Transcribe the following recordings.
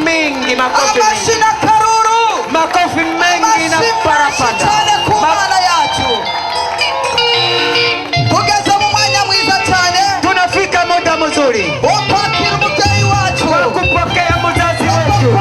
mengi, makofi mengi na parapanda. Tunafika muda mzuri wa kupokea mzazi wetu.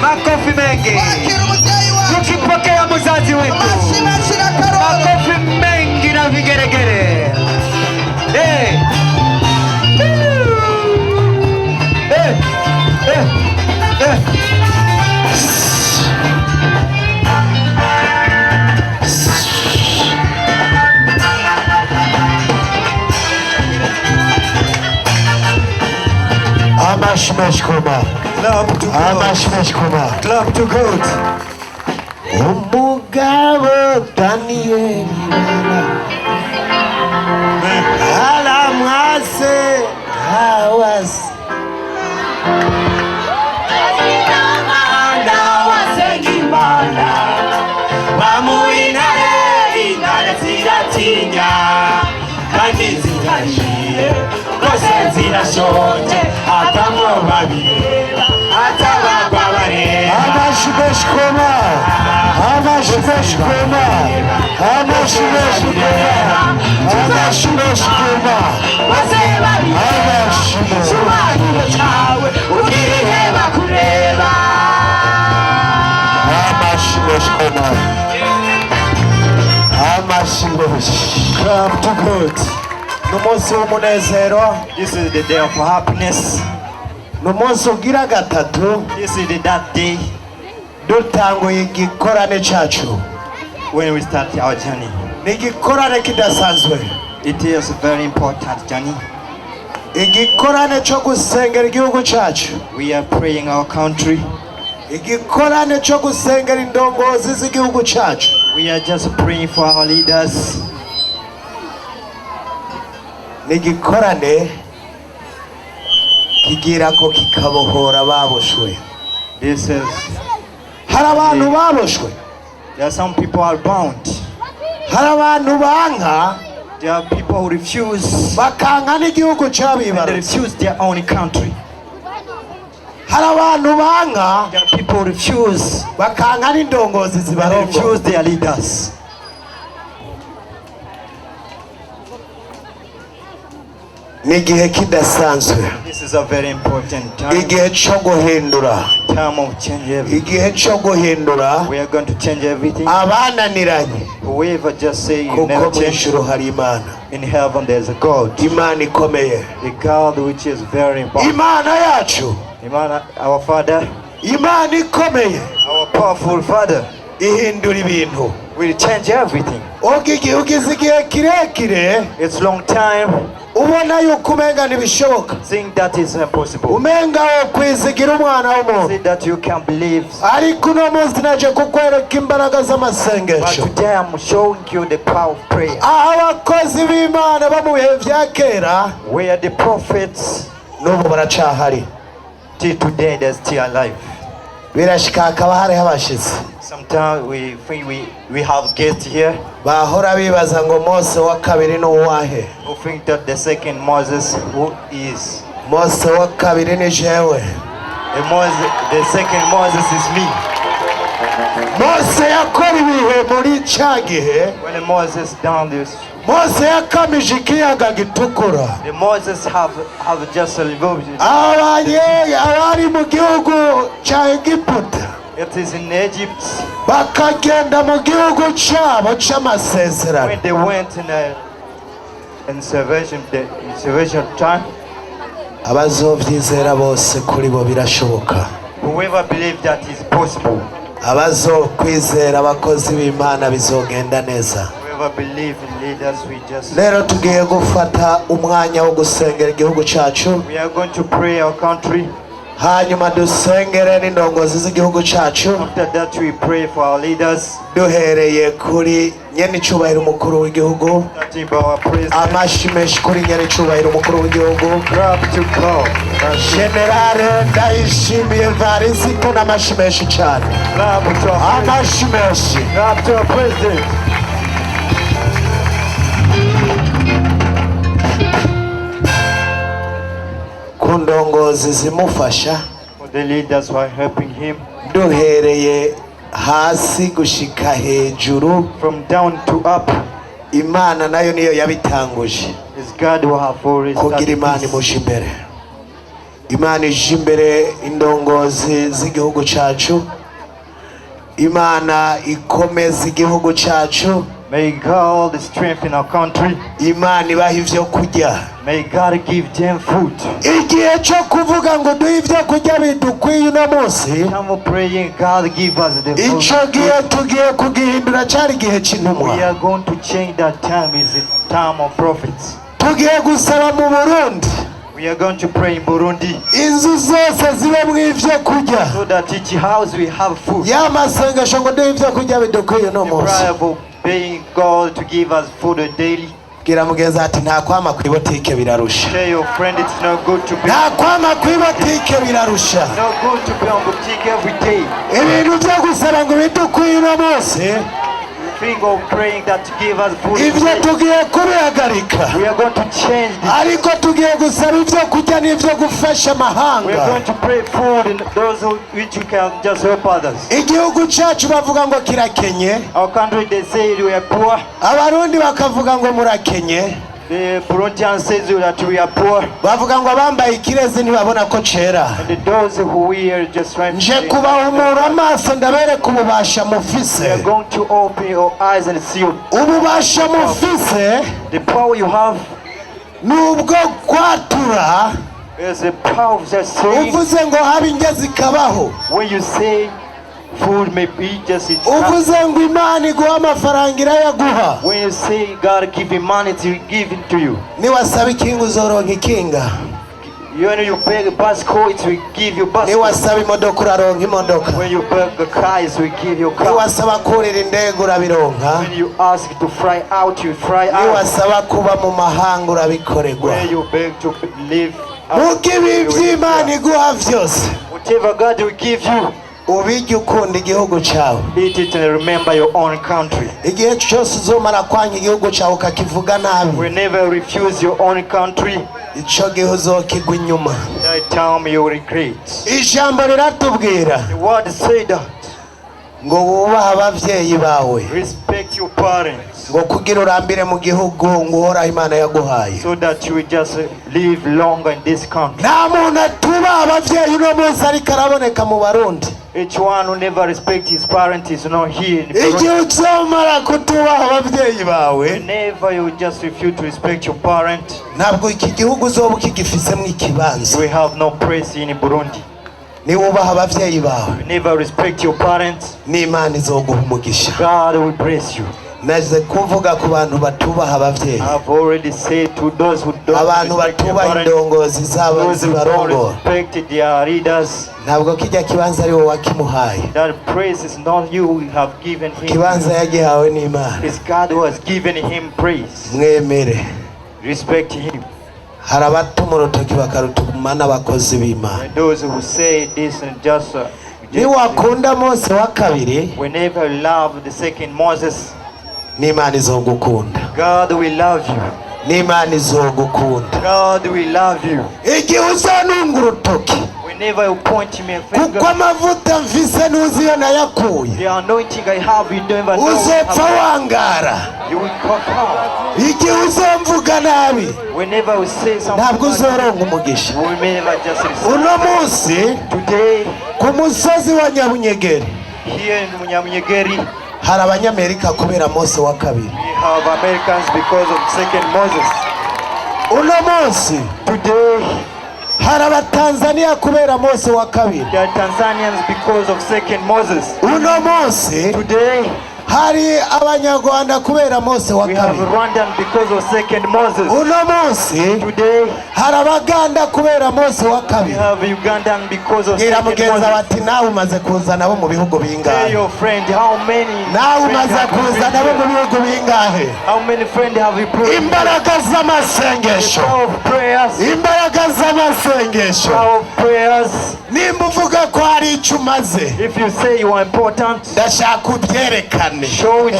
Makofi mengi. Tukipokea mzazi wetu. Makofi mengi na vigeregere. Amashmeshkoma. Clap to God. Umugabo Daniel Alamwase Hawas Clap to God. Numunsi w'umunezero. This is the day of happiness. Numunsi ugira gatatu. This is that day dutanguye igikorane cyacu. when we start our journey. Ni igikorane kidasanzwe. It is a very important journey. Igikorane cyo gusengera igihugu cyacu. We are praying our country. Igikorane cyo gusengera indongozi z'igihugu cyacu. We are just praying for our leaders. Ni igikorane kigira ko kikabohora baboshwe. This is Hari abantu baboshwe. there are some people are bound. Hari abantu banka There are people who refuse bakanka n'igihugu and they cyabibarutse. refuse their own country. Hari abantu banka There are people who refuse bakanka n'indongozi and they zibarongo. refuse their leaders. Ni igihe kidasanzwe. This is a very important time. Igihe cyo guhindura. Time of change everything. Igihe cyo guhindura We are going to change everything. abananiranye. Whoever just say you Kuko never mu change. ijuru hari Imana. In heaven there's a God. Imana ikomeye. A God which is very important. Imana yacu. Our Father, Imana ikomeye our powerful Father, ihindura ibintu. will change everything. Ugize igihe kirekire It's long time ubona yuko umenga ntibishoboka. saying that is impossible. Umenga wo kwizigira umwana w'umuntu. Say that you can believe. Ariko uno munsi naje kukwereka imbaraga But z'amasengesho. today I'm showing you the power of prayer. Aho abakozi b'Imana bo mu bihe bya kera Where the prophets n'ubu baracahari. till today they're still alive. Birashika hakaba hariho abashitsi Sometimes we think we have guests here bahora bibaza ngo Mose wa kabiri ni uwahe. who think that the second Moses who is Mose wa kabiri ni jewe. the second Moses is me. Mose yakora ibihe muri cya gihe. When Moses done this, Mose yakamije ikiyaga gitukura. the Moses have just removed it. Abari mu gihugu cya Egiputa It is in Egypt bakagenda mu gihugu cyabo cy'amasezerano. when they went in salvation time. Abazovyizera bose kuri bo birashoboka. Whoever believes that is possible. Abazokwizera abakozi b'Imana bizogenda neza. Whoever believes in leaders, we just. Rero tugiye gufata umwanya wo gusengera igihugu cyacu. We are going to pray our country. hanyuma dusengere n'indongozi z'igihugu cyacu. After that, we pray for our leaders. Duhereye kuri nyenicubahiro umukuru w'igihugu. Starting by our president. Amashyi menshi kuri nyenicubahiro umukuru w'igihugu. Clap to God. Generale Ndayishimiye Varisito n'amashyi menshi cyane. Clap to our Amashyi menshi. Clap to our president. Ku ndongozi zimufasha. For the leaders who are helping him. Duhereye hasi gushika hejuru. From down to up. Imana nayo niyo yabitanguje. It's God who have already Kugira started Imana this. imuje imbere. Imana ije imbere indongozi z'igihugu cyacu. Imana ikomeza igihugu cyacu. May God strengthen our country. Imana ibaha ivyo kurya. May God give them food. Igihe cyo kuvuga ngo duhe ivyo kurya bidukwiye uno munsi. Come praying, God give us the food. Ico gihe tugiye kugihindura cyari igihe cy'intumwa. We are going to change that time. Is the time of prophets. Tugiye gusaba mu Burundi. We are going to pray in Burundi. Inzu zose zibe mu ivyo kurya. So that each house will have food. Yamasengesho ngo duhe ivyo kurya bidukwiye uno The munsi. prayer for paying God to give us food daily. Gira mugenzi ati nta kwama ku ibotike birarusha. Tell your friend it's not good to be. Nta kwama ku ibotike birarusha. It's not good to be on boutique every day. Ibintu byo gusaba ngo bidukwiye uno munsi. Think of praying that to give us food. Ivyo daily. tugiye kubihagarika. We are going to change this. Ariko tugiye gusaba ivyo kurya n'ivyo gufasha We are amahanga. going to pray food and those who, which you can just help others. Igihugu cyacu bavuga ngo kirakenye. Our country, they say we are poor. Abarundi bakavuga ngo murakenye. The Burundians say that we are poor. Bavuga ngo abambaye ikirezi ntibabona ko cera. And those who we are just trying to Nje say, kubahumura amaso ndabereka ububasha we are mufise. going to open your eyes and see Ububasha mufise the power you have. nubwo kwatura. Is the power of just saying. Uvuze ngo habe ingezi kabaho. When you say food may be just it. Uvuze ngo Imana iguha amafaranga irayaguha. When you say God give you money to give it to you. Niwasaba ikinga uzoronka ikinga. When you beg a bicycle, it will give you bicycle. Niwasaba imodoka uraronka imodoka. When you beg a car, it will give you car. Niwasaba kurira indege urabironka. When you ask to fly out, you fly out. Niwasaba kuba mu mahanga urabikorerwa. When you beg to live Muko ibi by'Imana iguha vyose whatever God will give you, ubijye ukunda igihugu cyawe. eat it and remember your own country. Igihe cyose uzomara kwanga igihugu cyawe ukakivuga nabi, Whenever you refuse your own country, ico gihe uzokigwa inyuma. that time you will regret. Ijambo riratubwira The word said that ngo wubahe abavyeyi bawe, respect your parents ngo kugira urambire mu gihugu ngo uhoraho Imana yaguhaye. so that you will just live longer in this country. Nta muntu atubaha abavyeyi uno munsi ariko araboneka mu Barundi. Each one who never respects his parents is not here. Igihe uzomara kutubaha abavyeyi bawe, Whenever you just refuse to respect your parents, ntabwo iki gihugu uzoba ukigifisemo you ikibanza. will have no place in Burundi. Niwubaha abavyeyi bawe, Whenever you respect your parents, n'Imana izoguha umugisha. God will bless you. Naze kuvuga ku bantu batubaha abavyeyi, I've already said to those who don't abantu respect their batubaha parents, indongozi zabo those who don't zibarongora. respect their leaders, Ntabwo kijya kibanza ari wowe wakimuhaye, that praise is not you who have given him. kibanza yagihawe n'Imana. It's God who has given him praise. Mwemere. Respect him. Hari abatuma urutoki bakarutuma n'abakozi b'Imana. And those who say this and just Niwakunda Mose wa kabiri, whenever you love the second Moses, n'Imana izogukunda. God will love you. N'Imana izogukunda. God will love you. Igihe uzanunga urutoki, Whenever you point me a kuko finger, amavuta mfise ntuziyo nayakuye, the anointing I have, you never know. uzopfa wangara. You will come out. Igihe uzomvuga nabi, Whenever we say something, ntabwo uzoronka umugisha. we may never just receive. Uno munsi Today, ku musozi wa Nyabunyegeri here in Munyamunyegeri, hari Abanyamerika kubera Mose wa kabiri. we have Americans because of second Moses. Uno munsi Today, hari Abatanzania kubera Mose wa kabiri. there are Tanzanians because of second Moses. Uno munsi Today, hari abanyarwanda kubera Mose wa We have kabiri. Rwandan because of second Moses. Uno munsi Today hari abaganda kubera Mose wa we kabiri. have Ugandan because of Bwira second mugenza Moses. bati nawe umaze kuzana abo mu bihugu Tell bingahe? your friend how many Nawe friends umaze have you kuzana abo mu been bihugu bingahe? with? How many friends have you brought? Imbaraga The z'amasengesho. power of prayers. Imbaraga z'amasengesho. Power of prayers. Nimba uvuga ko hari icyo umaze, If you say you are important, ndashaka ubyerekane. show it.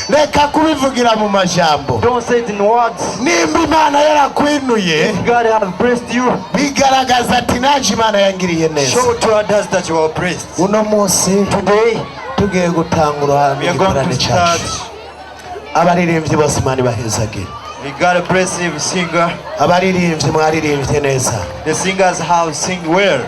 Reka kubivugira mu majambo. Don't say it in words. Nimba Imana yarakwinuye, God has blessed you. bigaragaza ati naje Imana yangiriye neza. Show to others that you are blessed. Uno munsi Today tugiye gutangura we are going igikorane to start. cyacu. Abaririmbyi bose Imana ibahezage. We got a blessed singer. Abaririmbyi mwaririmbye neza. The singers have sing well.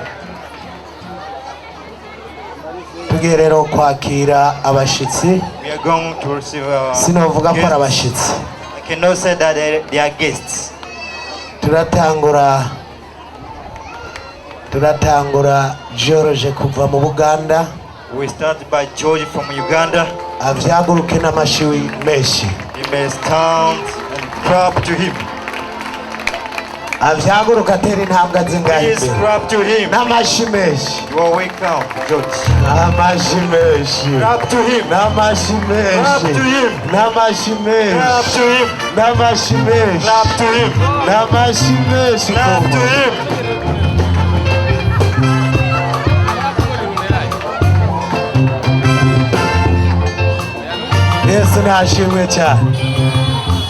Tugiye rero kwakira abashitsi. We are going to receive our Sinovuga ko ari guests. abashitsi. I cannot say that they are guests. turatangura George kuva mu Buganda. We start by George from Uganda. Avyaguruke n'amashiwi menshi. You may stand and clap to him. Avyaguruka atera intambwe zingahe Please imbere. clap to him. N'amashi menshi. You are welcome, George. N'amashi menshi. Clap to him. N'amashi Clap to menshi. him. N'amashi Clap menshi. to him. N'amashi menshi. Clap to him. N'amashi menshi. Clap to him. Yesu nashimwe cyane.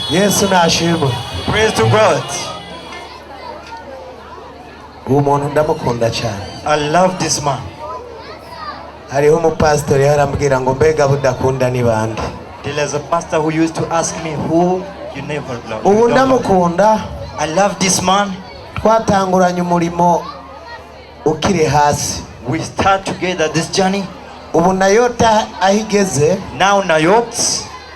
Yesu nashimwe. Praise to God. Uwo muntu ndamukunda cyane. I love this man. Hariho umupastori yarambwira ngo mbega budakunda ni bande. There is a pastor who used to ask me who you never love. Ubu ndamukunda. I love this man. Twatanguranye umurimo ukiri hasi. We start together this journey. Ubu Nayota ahigeze Now Nayot,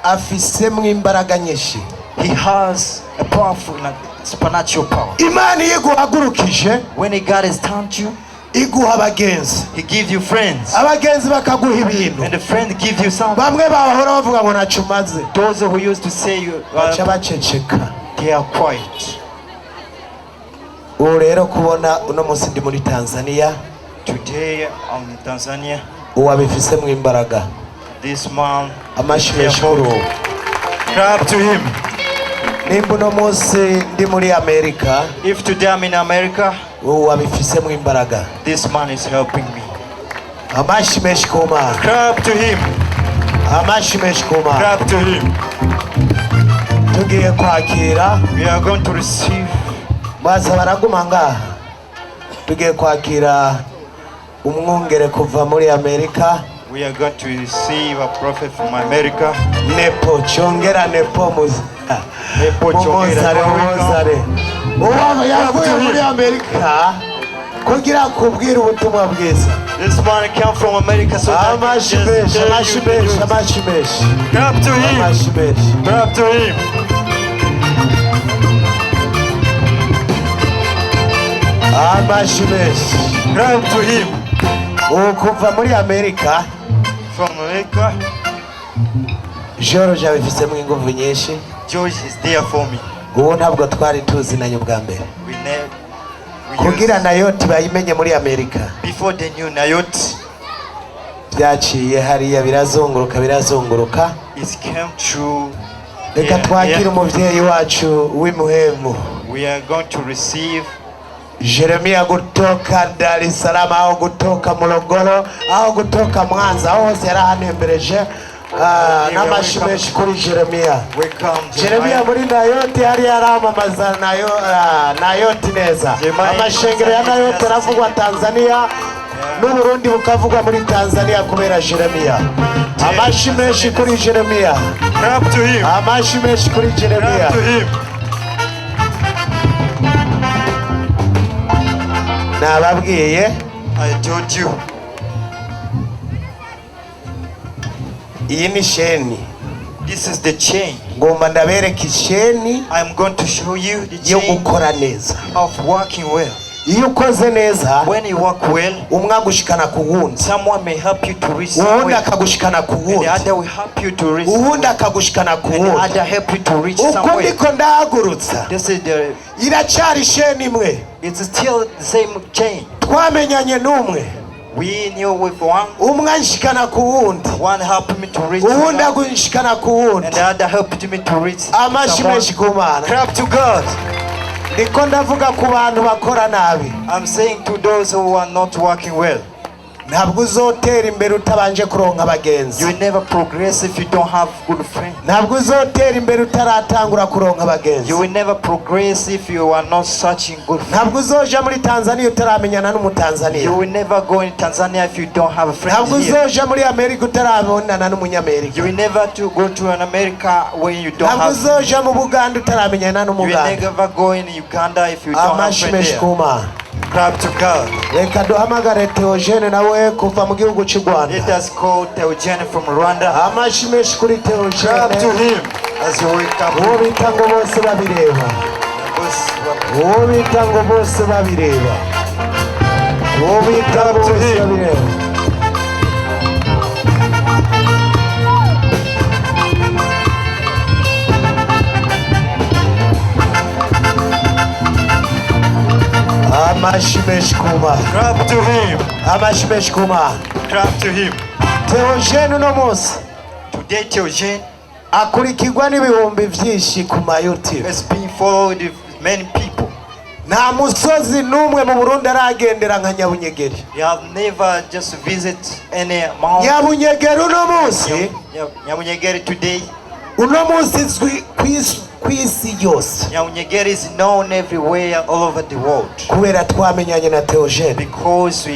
afisemo imbaraga nyinshi. he has a powerful and supernatural power. Imana iguhagurukije When a God has turned you, iguha abagenzi. he gives you friends. Abagenzi bakaguha ibintu. And the friend gives you something. Bamwe bahora bavuga ngo nacumaze. Those who used to say you Baca baceceka. they are quiet. Ubu rero kubona uno munsi ndi muri Tanzania. Today I'm in Tanzania. Uwabifisemo imbaraga. This man, Amashi menshi kuri ubu. clap to him. Nimba uno munsi ndi muri Amerika. If today I'm in America, Uwabifisemo imbaraga. this man is helping me. Amashi menshi ku Mana. Clap to him. Amashi menshi ku Mana. Clap to him. Tugiye kwakira. We are going to receive. Baza baraguma ngaha. Tugiye kwakira umwungere kuva muri Amerika. We are going to receive a prophet from America. Nepo chongera nepo muza. Nepo Chongera. Muzare. Uwa yavuye muri Amerika kugira kubwira ubutumwa bwiza. This man came from America so that Amashi he menshi, just amashi tell you menshi, the news. amashi menshi. Clap to him. Amashi menshi. Clap to him. Amashi menshi. Clap to him. Kuva muri Amerika, From America, George abifisemo ingufu nyinshi. George is there for me. Ubu ntabwo twari tuzinanye ubwa mbere. We Kugira used, Nayoti bayimenye muri Amerika. before they knew Nayot, Byaciye hariya birazunguruka. it came true. Reka twakire here. umuvyeyi wacu w'imuhemu. We are going to receive Jeremia kutoka Dar es Salaam, au kutoka Morogoro, au kutoka Mwanza, aho hose yarahanembereje. N'amashi menshi kuri Jeremia. welcome Jeremia muri Nayoti hari yaramamaza Nayoti neza. Jeremiah. Amashengero ya Nayoti aravugwa Tanzania n'Uburundi bukavugwa muri Tanzania kubera Jeremia. Amashi menshi kuri Jeremia. Clap to him. Amashi menshi kuri Jeremia. Clap to him. Nababwiye I told you. iyi ni sheni. This is the chain. Ngomba ndabereka isheni I'm going to show you the yo chain gukora neza. of working well. iyo ukoze neza when you work well, umwe agushikana ku wundi, someone may help you to reach uwundi somewhere, akagushikana ku and the wundi, other will help you to reach uwundi somewhere, akagushikana ku and the wundi. other help you to reach Uko somewhere. ndiko ndahagurutsa This is the, iracyari sheni imwe, it's still the same chain. twamenyanye n'umwe, We knew with one, umwe anshikana ku wundi, one helped me to reach uwundi someone, agunshikana ku wundi. and the other helped me to reach Amashi someone. menshi ku Mana. Clap to God. Ndiko ndavuga ku bantu bakora nabi, I'm saying to those who are not working well, ntabwo uzotera imbere utabanje kuronka abagenzi, you will never progress if you don't have good friends. ntabwo uzotera imbere utaratangura kuronka abagenzi, You will never progress if you are not searching good friends. ntabwo uzoja muri Tanzania utaramenyana You n'umutanzania, will never go in Tanzania if you don't have ntabwo friends here. uzoja muri Amerika utarabonana n'umunyamerika, You will never to go to an America when you don't ntabwo have. uzoja mu Buganda utaramenyana You will n'umuganda. never go in Uganda if you don't have Amashi friends menshi there. ku Mana. Clap to God. Reka duhamagare Theogene nawe kuva mu gihugu cy'u Let Rwanda. us call Theogene from Rwanda. Amashi menshi kuri Clap to Theogene, him as you wake up. uwo bita ngo bose babireba, uwo bita ngo bose babireba, uwo bita ngo bose babireba. Amashi menshi ku Mana. Clap to him. Amashi menshi ku Mana. Clap to him. Theogene uno munsi Today Theogene akurikirwa n'ibihumbi byinshi ku ma YouTube. has been followed with many people. Nta musozi n'umwe mu Burundi aragendera nka Nyabunyegeri. You have never just visit any mountain. Nyabunyegeri uno munsi, Nyamunyegeri today. uno munsi izwi ku isi yose Nyamunyegeri is known everywhere all over the world kubera twamenyanye na Theogene. because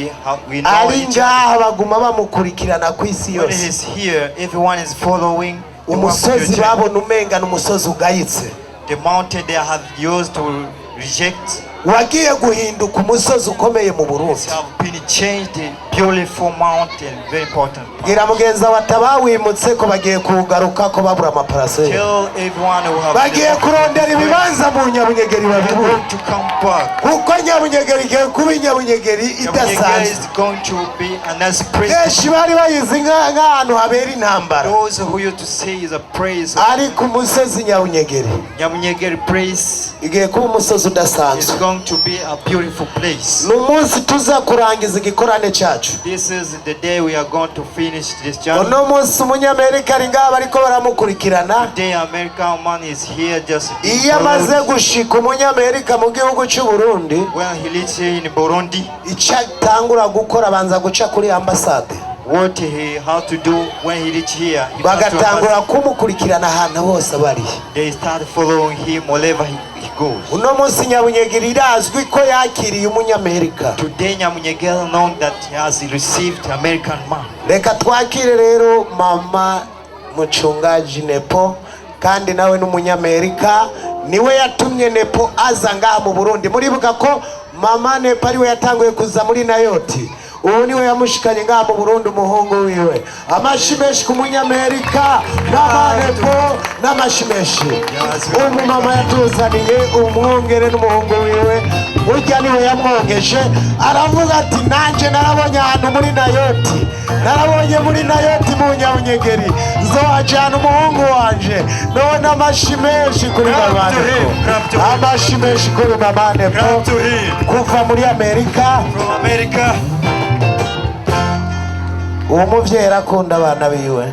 we know Ari each other. ngaha baguma bamukurikirana ku isi When yose. he's here, everyone is following the work of Umusozi Theogene. babona umenga n'umusozi ugayitse, The mountain they have used to reject wagiye guhinduka umusozi ukomeye mu Burundi. have been changed. The beautiful mountain, very important. Bwira mugenzi wawe atabawimutse ko bagiye kugaruka ko babura amaparasera, Tell everyone who have bagiye kurondera ibibanza mu Nyabunyegeri babibura, going to come back. kuko Nyabunyegeri igiye kuba Nyabunyegeri Nyamunyegeri idasanzwe. is going to be a nice place. Benshi bari bayizi nk'ahantu habera intambara, Those who used to say is a praise. ari ku musozi Nyabunyegeri Nyamunyegeri praise igiye kuba umusozi is udasanzwe. going to be a beautiful place. Ni umunsi tuza kurangiza igikorane cyacu. This is the day we are going to finish this journey. Uno munsi umunyamerika ari ngaha bariko baramukurikirana. Today American man is here just Iyo amaze gushika umunyamerika mu gihugu cy'u Burundi, when he reaches in Burundi, icyo atangura gukora abanza guca kuri ambasade, what he has to do when he reaches here, he has to bagatangura pass. kumukurikirana ahantu hose bari. They start following him wherever he goes. Uno munsi Nyabunyegeri irazwi ko yakiriye umunyamerika. Today Nyamunyegeri known that he has received American man. Reka twakire rero mama Muchungaji Nepo, kandi nawe n'umunyamerika, niwe yatumye Nepo aza ngaha mu Burundi. Muribuka ko mama Nepo ariwe yatanguye kuza muri Nayoti, ubu niwe yamushikanye ngaha mu Burundi umuhungu wiwe. Amashi menshi ku munyamerika, mama Nepo n'amashi menshi. Ubu mama yatuzaniye umwongere n'umuhungu wiwe, burya niwe yamwongeje, aravuga ati nanjye narabonye ahantu muri Nayoti, narabonye muri Nayoti mu Nyabunyegeri, nzowajyana umuhungu wanje. None amashi menshi kuri mama Nepo, amashi menshi kuri mama Nepo kuva muri Amerika. From America. Uwo muvyeyi arakunda abana biwe.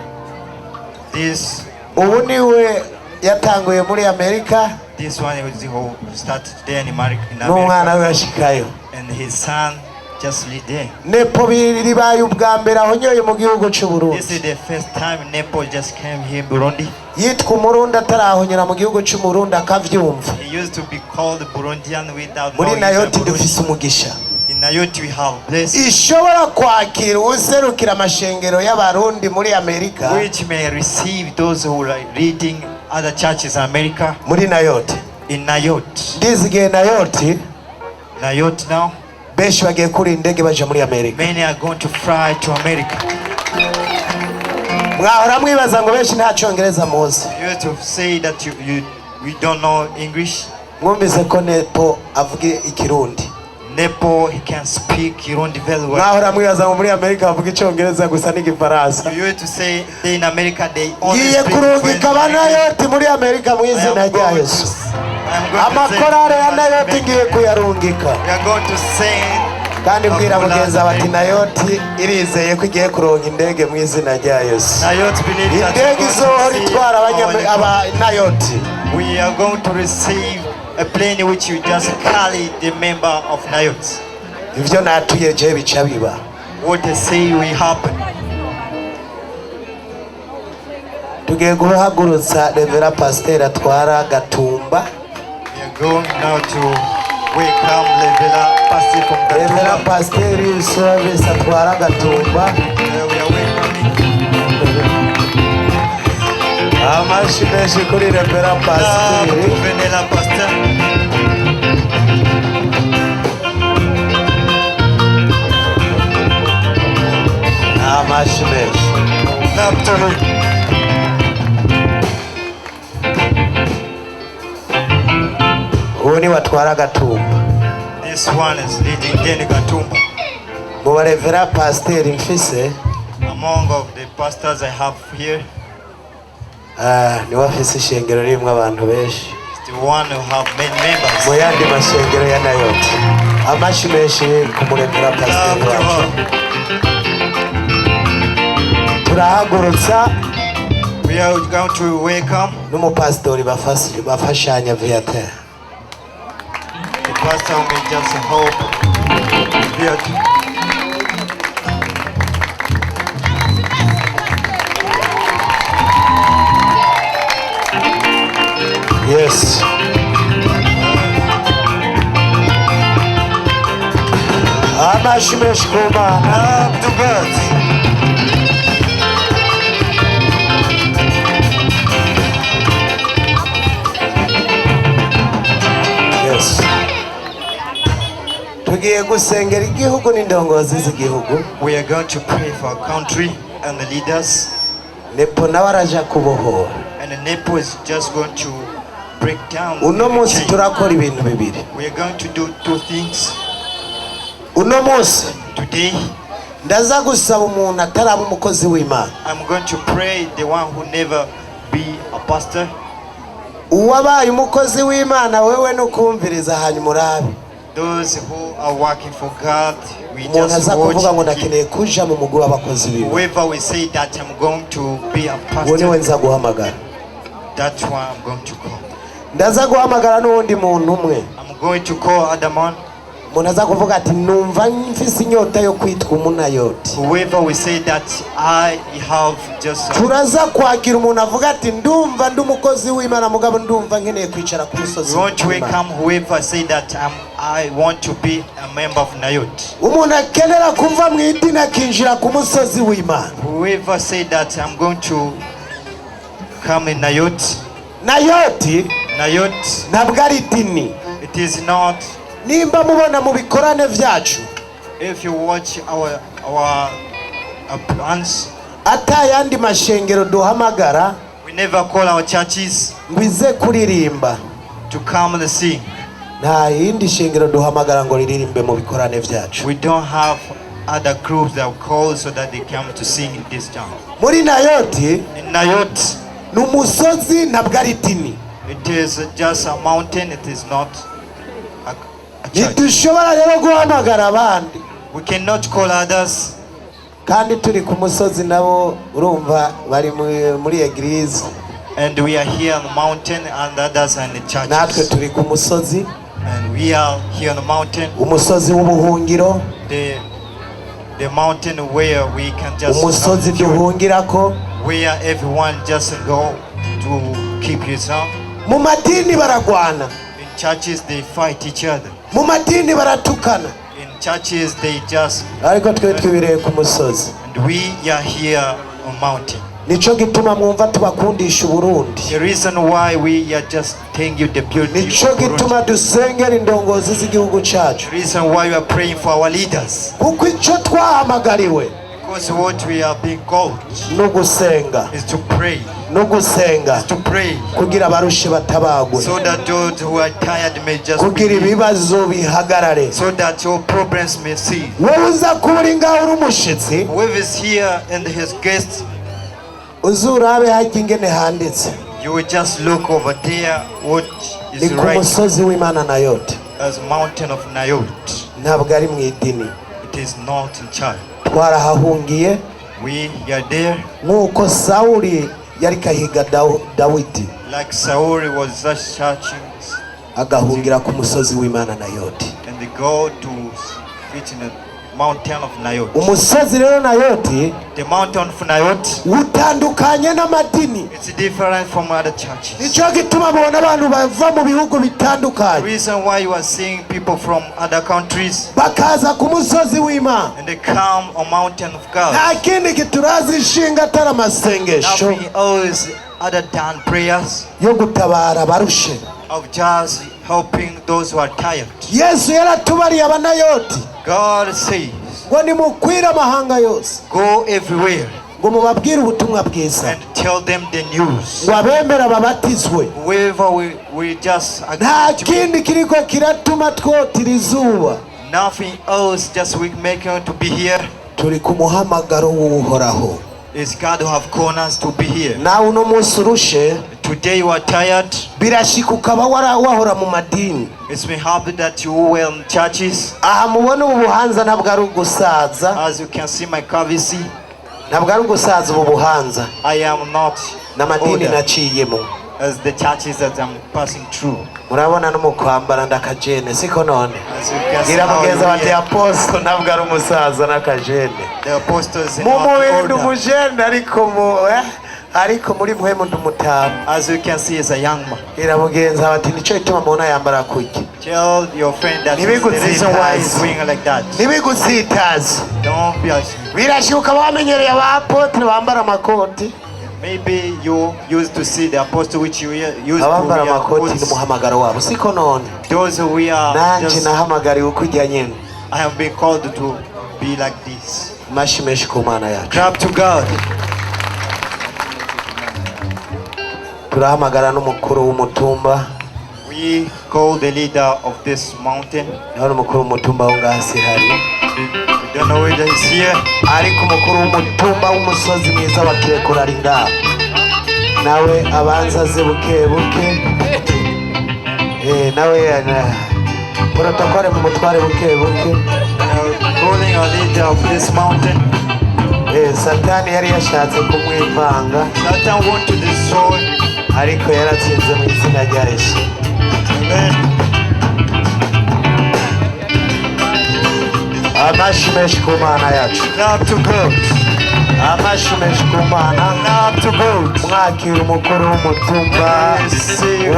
This Ubu niwe yatanguye muri Amerika, one is who started there in America, n'umwana we yashikayo. and his son just lived there. Nepo bibaye ubwa mbere ahonyoye mu gihugu cy'u Burundi. This is the first time Nepo just came here in Burundi. Yitwa Umurundi atarahonyera mu gihugu cy'u Burundi akavyumva. He used to be called Burundian without Muri knowing Nayoti Burundi. dufise umugisha. In Nayoti we have blessed, Ishobora kwakira userukira amashengero y'abarundi muri Amerika, which may receive those who are reading other churches in America. muri Nayoti. In Nayoti. Ndizigiye Nayoti Nayoti now, benshi bagiye kuri indege baje muri Amerika. many are going to fly to America. Mwahora mwibaza ngo benshi nta Cyongereza muzi. You have to say that we don't know English. Mwumvise ko Nepo avuga ikirundi. Nepo, he can speak Kirundi very well. mwahora mwibaza ngo muri Amerika bavuga icyongereza gusa n'igifaransa. You used to say they in America they only Ngiye speak kurungika abanayoti muri Amerika mu I am izina rya going Yesu. to Amakorale ya nayoti ngiye kuyarungika. We are going to sing. Kandi mbwira mugenzi bati nayoti irizeye ko igiye kuronka indege mu izina rya Yesu. Nayoti believe that Indege izohora itwara abanayoti. we are going to receive a plane which you just carry the member of Nayot. Ivyo natuye je bica biba. What they say will happen. Tugiye guhagurutsa Revera Pasteur atwara Gatumba. We are going now to welcome Revera Pastor from Revera Gatumba. Pasteur service atwara Gatumba. We are welcoming Amashi menshi kuri Revera Pasteur. Venela Pastor. Amashi menshi. Uwo ni watwara Gatumba. This one is leading Deni Gatumba. Mu ba Revera Pasteur mfise Among of the pastors I have here, ni wafise ishengero rimwe abantu benshi. is the one who have many members. Mu yandi mashengero ya Nayoti. Amashi menshi ku mu Revera Pasteur wacu. Turahagurutsa We are going to welcome n'umupasitori bafashanya Viateur. the pastor who may just hope here to Yes. Amashi menshi ku Mana. up to God. Yes. Tugiye gusengera igihugu n'indongozi z'igihugu. We are going to pray for our country and the leaders. Nepo nawe araja kubohora. And the NEPO is just going to break down. Uno munsi the chain. turakora ibintu bibiri. We are going to do two things Uno munsi today. ndaza gusaba umuntu ataraba umukozi w'Imana. I'm going to pray the one who never be a pastor. Uwabaye umukozi w'Imana wewe nukumviriza hanyuma urabe. Those who are working for God, we Umuntu just aza kuvuga ngo watch. ndakeneye kuja mu mugwi w'abakozi b'Imana. Whoever will say that I'm going to be a Uwo niwe pastor, nza guhamagara. that's why I'm going to call. Ndaza guhamagara n'uwundi muntu umwe. I'm going to call Adamon. Umuntu aza kuvuga ati numva mfise inyota yo kwitwa umunayoti. Whoever will say that I have just Turaza kwakira umuntu avuga ati ndumva ndi umukozi w'Imana mugabo ndumva nkeneye kwicara ku musozi. we want to welcome whoever say that I want to be a member of Nayot. Umuntu akenera kuva mu idini akinjira ku musozi w'Imana. Whoever say that I'm going to come in Nayot. Nayoti Nayot, ntabwo ari idini. it is not. Nimba mubona mu bikorane vyacu If you watch our plans, atayandi mashengero duhamagara we never call our churches ngwize kuririmba. to come and sing. Nta yindi shengero duhamagara ngo riririmbe mu bikorane vyacu. We don't have other groups that call so that they come to sing in this town. Muri Nayoti In Nayot, n'umusozi ntabwo ari idini. it is just a mountain, it is not a church. Ntidushobora rero guhamagara abandi We cannot call others, kandi turi ku musozi nabo urumva bari muri eglise, and we are here on the mountain and others are in the natwe churches. turi ku musozi, And we are here on the mountain, umusozi w'ubuhungiro, the mountain where we can just umusozi duhungirako. where everyone just go to keep his own. Mu madini baragwana, In churches they fight each other. mu madini baratukana, In churches they just, ariko twe twibireye ku musozi. and we are here on mountain. Nico gituma mwumva tubakundisha Uburundi. The reason why we are just telling you the beauty Nico of Burundi. gituma dusengera indongozi z'igihugu The cacu, reason why we are praying for our leaders. kuko ico twahamagariwe Because what we are being called no gusenga is to pray. no gusenga To pray. kugira abarushe batabagwe So that those who are tired may just kugira be. ibibazo bihagarare. So that your problems may cease. wowe uza kuba uri ngaho uri umushitsi Whoever is here and his guests, uzurabe hajya ingene handitse you will just look over there what ni is ku right musozi w'Imana Nayoti, as mountain of Nayot. ntabwo ari mu idini. It is not in church. Twarahahungiye We are there nk'uko Sawuli yari kahiga Dawidi like Saul was just searching agahungira ku musozi w'Imana Nayoti. and they go to fit in the mountain of Nayot. Umusozi rero Nayoti The mountain of Nayot, utandukanye n'amadini, it's different from other churches. nicyo gituma mubona abantu bava mu bihugu The bitandukanye reason why you are seeing people from other countries bakaza ku musozi w'Imana, and they come on mountain of nta God, kindi kiturazi ishinga atari amasengesho nothing else other than prayers yo gutabara abarushe. of just helping those who are tired. Yesu yaratubariye abanayoti God says, ngo nimukwire amahanga yose go everywhere ngo mubabwire ubutumwa bwiza and tell them the news. ngo abemera babatizwe. Whoever we just Nta agree to kindi kiriko kiratuma twotira izuba, nothing else, just we make him to be here. turi ku muhamagaro w'uhoraho. It's God who have called us to be here. Nawe uno munsi urushe Today you are tired. birashika ukaba wahora mu madini. It's been happy that you were in churches. Aha mubona ubu buhanza ntabwo ari ugusaza, As you can see my curvacy, ntabwo ari ugusaza ubu buhanza, I am not n'amadini older naciyemo. as the churches that I'm passing through. Murabona no mu kwambara ndakajene siko none. As you can see Gira how mugenzi we bati are. apostle ntabwo ari umusaza n'akajene. The apostles are Mu not mubiri ndi older. umujene ariko muri muhemu ndi umutamu. As you can see, as a young man. Gira mugenzi bati nicyo gituma mubona yambara kujya. Tell your friend that Nibi is the reason why he's gutsitaza. doing like that. Ntibigutsitaze. Don't be ashamed. Birashyuka bamenyereye abapotre bambara amakoti. Maybe you used to see the apostle which you used to Abambara wear amakoti coats. n'umuhamagaro wabo siko none. Those who we are Nanje just, nahamagariwe ukujya nyine. I have been called to be like this. Mashi menshi ku Mana yacu. Clap to God. Turahamagara n'umukuru w'umutumba. We call the leader of this mountain. Naho umukuru w'umutumba wo ngasi hari. We don't know whether he's here. Ariko umukuru w'umutumba w'umusozi mwiza wa Kirekura ari ngaho. Nawe abanza aze buke buke. Nawe protokole mu mutware buke buke. Calling our leader of this mountain. Satani yari yashatse kumwivanga Satan want to destroy. ariko yaratsinze mu izina rya Yesu. Amen. Amashi menshi ku Mana yacu. Clap to God. Amashi menshi ku Mana. Clap to God. Mwakira umukuru w'umutumba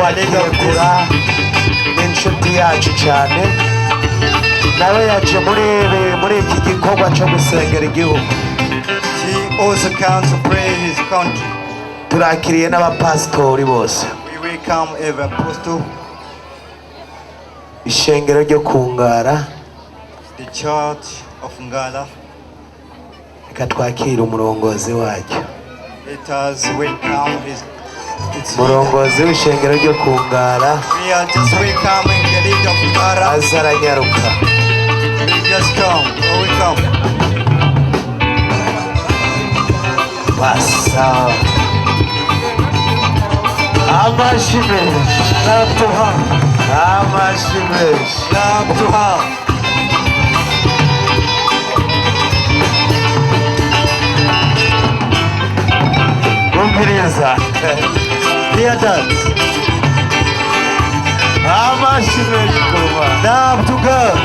wa Kirekura n'inshuti yacu cyane. Nawe yaje muri iki gikorwa cyo gusengera igihugu. He also comes to pray his country. Turakiriye n'abapasitori bose. We welcome every apostle, Ishengero ryo kungara. the church of Ngala. Reka twakire umurongozi wacyo. Let us welcome its leader. Umurongozi w'ishengero ryo kungara We are just welcoming the leader of Ngala. aza aranyaruka. We just come. Oh, we come. Basa. Amashi menshi. Clap to her. Amashi menshi. Clap to her. Umviriza. Hear that. Amashi menshi ku Mana. Clap to God.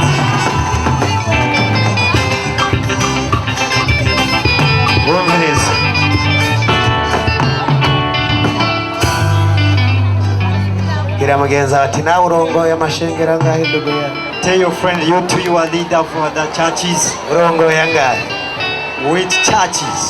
Umviriza. Gira mugenzi ati nawe urongoye amashengero angahe ndugu yawe? Tell your friend, you too, you are leader for the churches. Urongoye angahe? Which churches?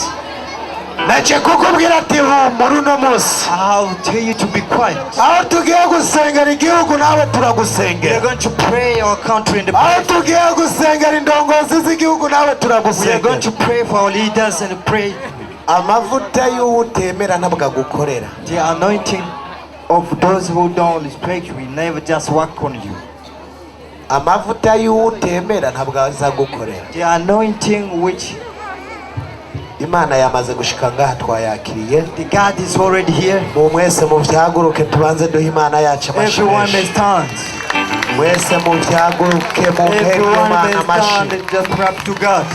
naje kukubwira ati humura uno munsi I'll tell you to be quiet. aho tugiye gusengera igihugu nawe We are turagusengera going to pray our country in the aho prayer. tugiye gusengera indongozi z'igihugu nawe We are turagusengera going to pray for our leaders and pray. amavuta y'uwutemera ntabwo agukorera The anointing of those who don't respect you will never just work on you. amavuta y'uwutemera ntabwo azagukorera The anointing which imana yamaze gushika ngaha twayakiriye the God is already here. mu mwese muvyaguruke tubanze duhe imana yacu Everyone may amashimeshi stand. mwese muvyaguruke mu nteko Everyone may imana stand amashi and just clap to God.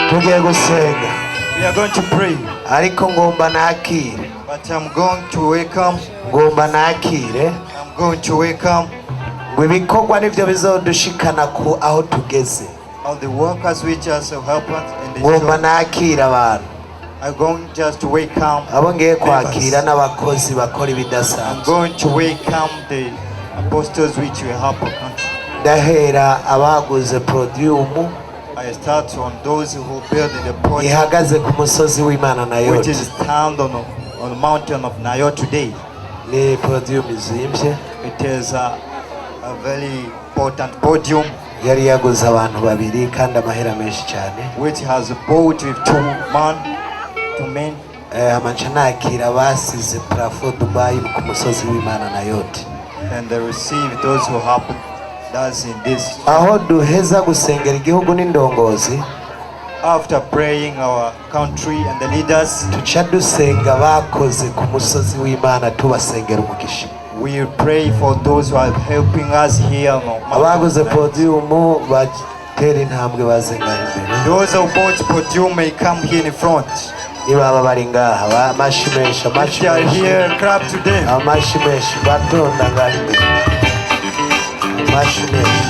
tugiye gusenga We are going to pray. ariko ngomba nakire But I'm going to welcome. ngomba nakire I'm going to welcome ngo ibikorwa nivyo bizodushikana ku aho tugeze all the workers which also help us in the ngomba job. nakire abantu I'm going just to welcome. abo ngiye kwakira members. n'abakozi bakora I'm ibidasanzwe going to welcome the apostles which will help our country. ndahera abaguze podium I start on those who build the project ihagaze ku musozi w'imana na which yote is stand on the mountain of Nayo today. ni podium izimvye It is a very important podium yari yaguze abantu babiri kandi amahera menshi cyane which has bought with two men. amaca nakira basize parafo Dubai ku musozi w'imana na yote And they receive those who help us in this. aho duheza gusengera igihugu n'indongozi After praying our country and the leaders, tuca dusenga bakoze ku musozi w'imana tubasengera umugisha we will pray for those who are helping us here on Mount abaguze Zion. podium batera intambwe baze ngaha imbere Those who bought podium may come here in front. nibaba bari ngaha amashi menshi If amashi they are menshi here, clap to them. amashi menshi batonda ngaha imbere amashi menshi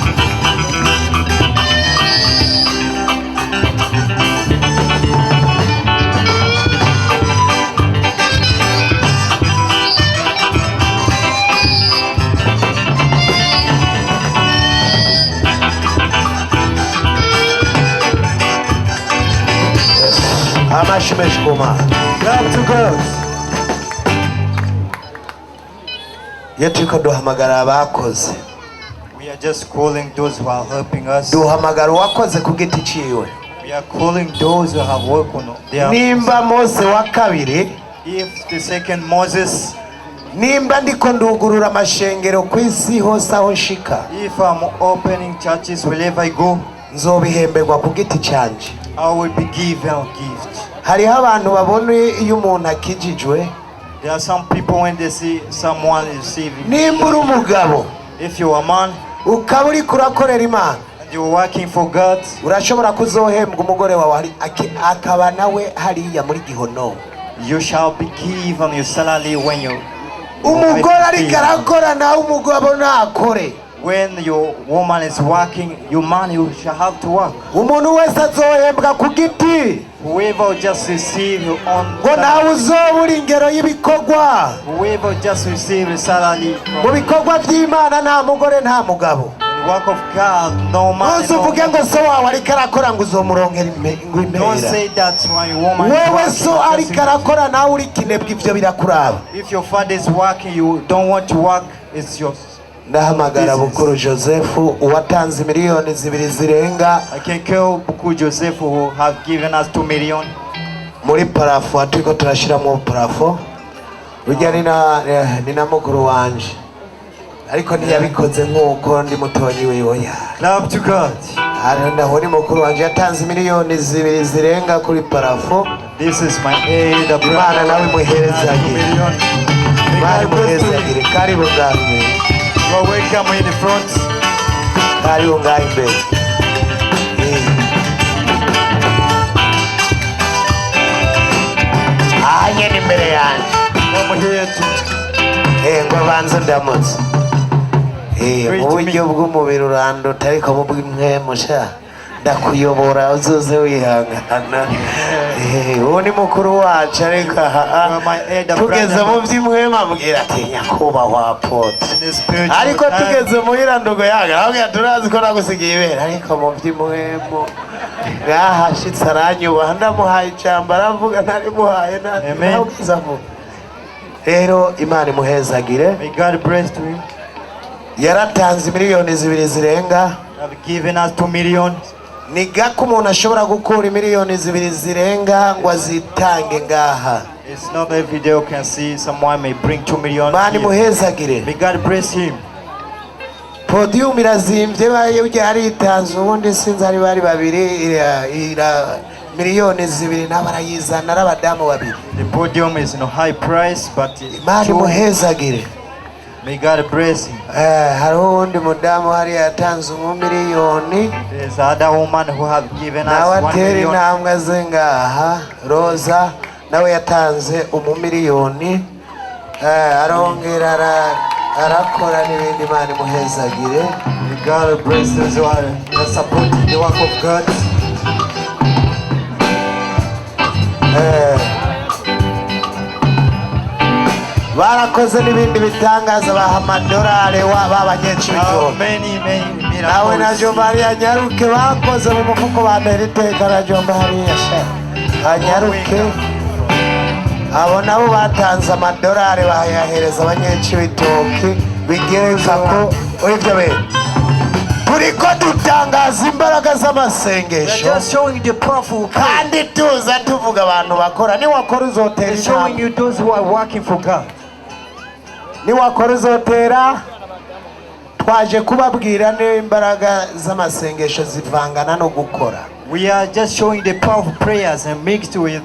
amashi menshi ku mana Clap to God. iyo turiko duhamagara abakoze We are just calling those who are helping us. duhamagara uwakoze ku giti ciwe We are calling those who have worked on their. nimba mose wa kabiri If the second Moses, nimba ndiko ndugurura amashengero ku isi hose aho nshika if I'm opening churches wherever I go, nzobihemberwa ku giti canje I will be given a gift. hariho abantu babona iyo umuntu akijijwe There are some people when they see someone receiving. nimba uri umugabo If you are a man ukaba uri kurakorera imana and you're working for God, urashobora kuzohembwa umugore wawe akaba nawe hariya muri gihono you shall be given your salary when you. umugore ariko arakora nawe umugabo nakore When your woman is working, your man you shall have to work. umuntu wese azohembwa ku giti Whoever will just receive your own ngo nawe salary, uzoba uri ingero y'ibikorwa whoever will just receive a salary mu from bikorwa by'imana nta mugore nta mugabo the work of God, no man. ntuzi No uvuge ngo woman. so wawe ariko arakora ngo uzomuronkera Don't impera say that when your woman is wewe working, so just ariko arakora nawe uri kinebwa ibyo birakuraba if your father is working, you don't want to work, it's yours. ndahamagara bukuru joseph uwatanze miliyoni zibiri zirenga I can call Buku Joseph who have given us 2 million. muri parafo turiko turashiramo parafo ujya ni na mukuru wanje ariko ntiyabikoze nk'uko ndi mutonyi wiwe ya Clap to God. ndaho ni mukuru wanje yatanze miliyoni zibiri zirenga kuri parafo This is my aid, the imana nawe brother. imuherezagire imana imuherezagire karibu ngaho imbere You are welcome in the front. karibu ngaho imbere aha nyene imbere yanje Come here to ngo banze ndamutse Great mu to buryo bw'umubiri uranduta ariko mu bw'impwemu sha ndakuyobora uzoze wihangana. Uwo ni mukuru wacu ariko tugeze mu by'imwema ambwira ati nyakubahwa Apotre, ariko tugeze mu irandugo yaga ahubwo turazi ko nagusigiye ibera, ariko mu by'imwemo ngahashitse aranyubaha, ndamuhaye ijambo aravuga ntarimuhaye nawe. Rero Imana imuhezagire. May God bless to him. Yaratanze miliyoni 2 zirenga. Have given us 2 million. Ni gako umuntu ashobora gukura miliyoni 2 zirenga ngo azitange ngaha. It's not every day you can see someone may bring 2 million. Imana imuhezagire. May God bless him. Podium irazimvye baye yaritanze ubundi sinzi ari bari babiri ira miliyoni 2 n'abarayizana n'abadamu babiri. The podium is no high price, but Imana imuhezagire. May God bless him. Hariho undi mudamu hari yatanze miliyoni. There's other woman who have given us 1 Nawateri million. namwe zengaha Rosa nawe yatanze miliyoni. Arongera arakora n'ibindi. Imana imuhezagire. May God bless those who are supporting the work of God. Barakoze n'ibindi bitangaza baha amadolari b'abanyecibitoke. Many Nawe na miracles. Jomba hariya Nyaruke bakoze mu mufuko bantera iteka na Jomba hariya Nyaruke. Abo nabo batanze amadolari bayahereza abanyecibitoke bigereza ko uribyo be. Turiko dutangaza imbaraga z'amasengesho. They're just showing the powerful prayer. Kandi tuza tuvuga abantu bakora ni wakora uzotera They're showing intambwe. you those who are working for God. Ni wakora uzotera. Twaje kubabwira ne imbaraga z'amasengesho zivangana no gukora. We are just showing the powerful prayers and mixed with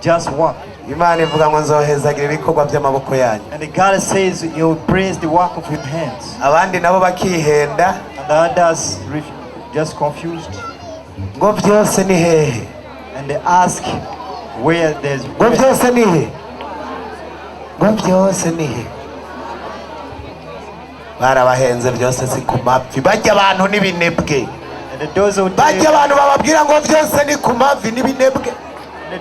just work. Imana ivuga ngo nzohezagira ibikorwa by'amaboko yanyu. And God says you will praise the work of your hands. Abandi nabo bakihenda And the others just confused. ngo byose ni hehe. And they ask where there's Ngo byose ni he. Ngo byose ni he. Barabahenze byose si ku mavi. Bajya abantu n'ibinebwe. and those who Bajya abantu bababwira ngo byose ni ku mavi n'ibinebwe.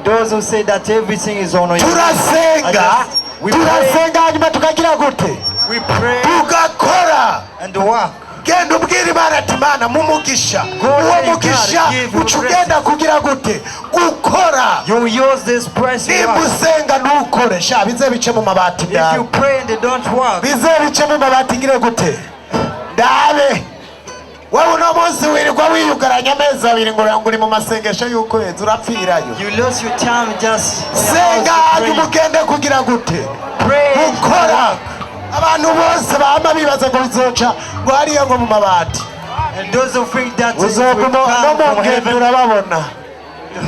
those who say that everything is on your Turasenga. Turasenga hanyuma tukagira gute? we pray Tugakora. and work. Genda ubwira Imana ati Mana mumugisha. Uwo mugisha ucugenda kugira gute? Gukora. You use this price to work. Nimusenga nukore sha bize bice mu mabati If you ndabe. pray and they don't work, Bize bice mu mabati ngire gute? Ndabe. Wowe uno munsi wirirwa wiyugaranya amezi 2 ngo uri mu masengesho y'ukwezi urapfirayo. you lose your time just Senga hanyuma ugende kugira gute? pray and Gukora. work. Abantu bose bama bibaza ngo bizoca ngo hariya ngo mu mabati. And those who think that it will Uzoguma no come mu from ngendo heaven, urababona.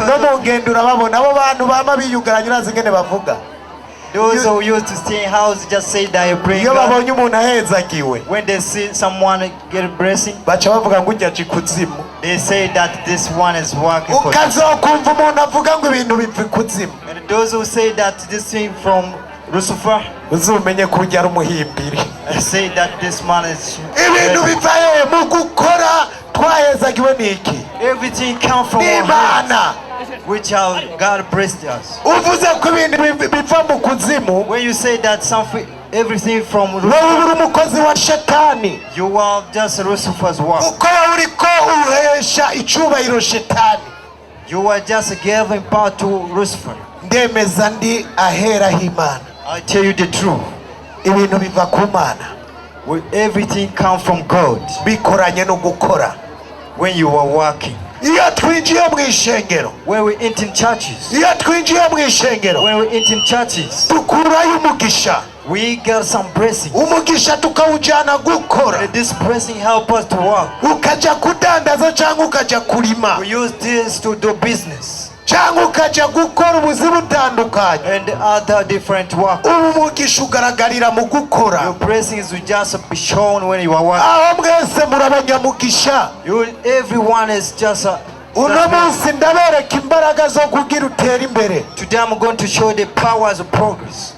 No mu ngendo urababona abo bantu bama biyugaranya urazi ngene bavuga. those who used to stay in house just say that you pray Iyo God. babonye umuntu ahezagiwe When they see someone get a blessing, baca bavuga ngo ujya kuzimu. they say that this one is working for you. Ukazokumva umuntu avuga ngo ibintu biva kuzimu. And those who say that this thing from Lucifer, Uzumenye ko ujya ari umuhimbiri. say that this man is Ibintu biva mu gukora twahezagiwe niki? everything come from our hands, Imana. which our God blessed us. Uvuze ko ibintu biva mu kuzimu, When you say that something, everything from wowe Lucifer, uri umukozi wa shetani. you are just Lucifer's work. Uko uriko uhesha icubahiro shetani. You are just giving power to Lucifer. Ndemeza ndi ahera h'Imana. I tell you the truth. Ibintu biva ku Mana. Everything comes from God Bikoranye no gukora. when you are working. Iyo twinjiye mu ishengero. When we eat in churches, Iyo twinjiye mu ishengero. when we eat in churches, Tukurayo umugisha. we get some blessing. Umugisha tukawujana gukora. And this blessing help us to work. Ukaja kudandaza cyangwa ukaja kurima. We use this to do business Cyangwa ukaja gukora ubuzi butandukanye. and other different work. Umugisha ugaragarira mu gukora. Your blessings will just be shown when you are working. Aho mwese murabanyamugisha. Everyone is just Uno munsi ndabereka imbaraga zo kugira utera imbere. today I'm going to show the powers of progress.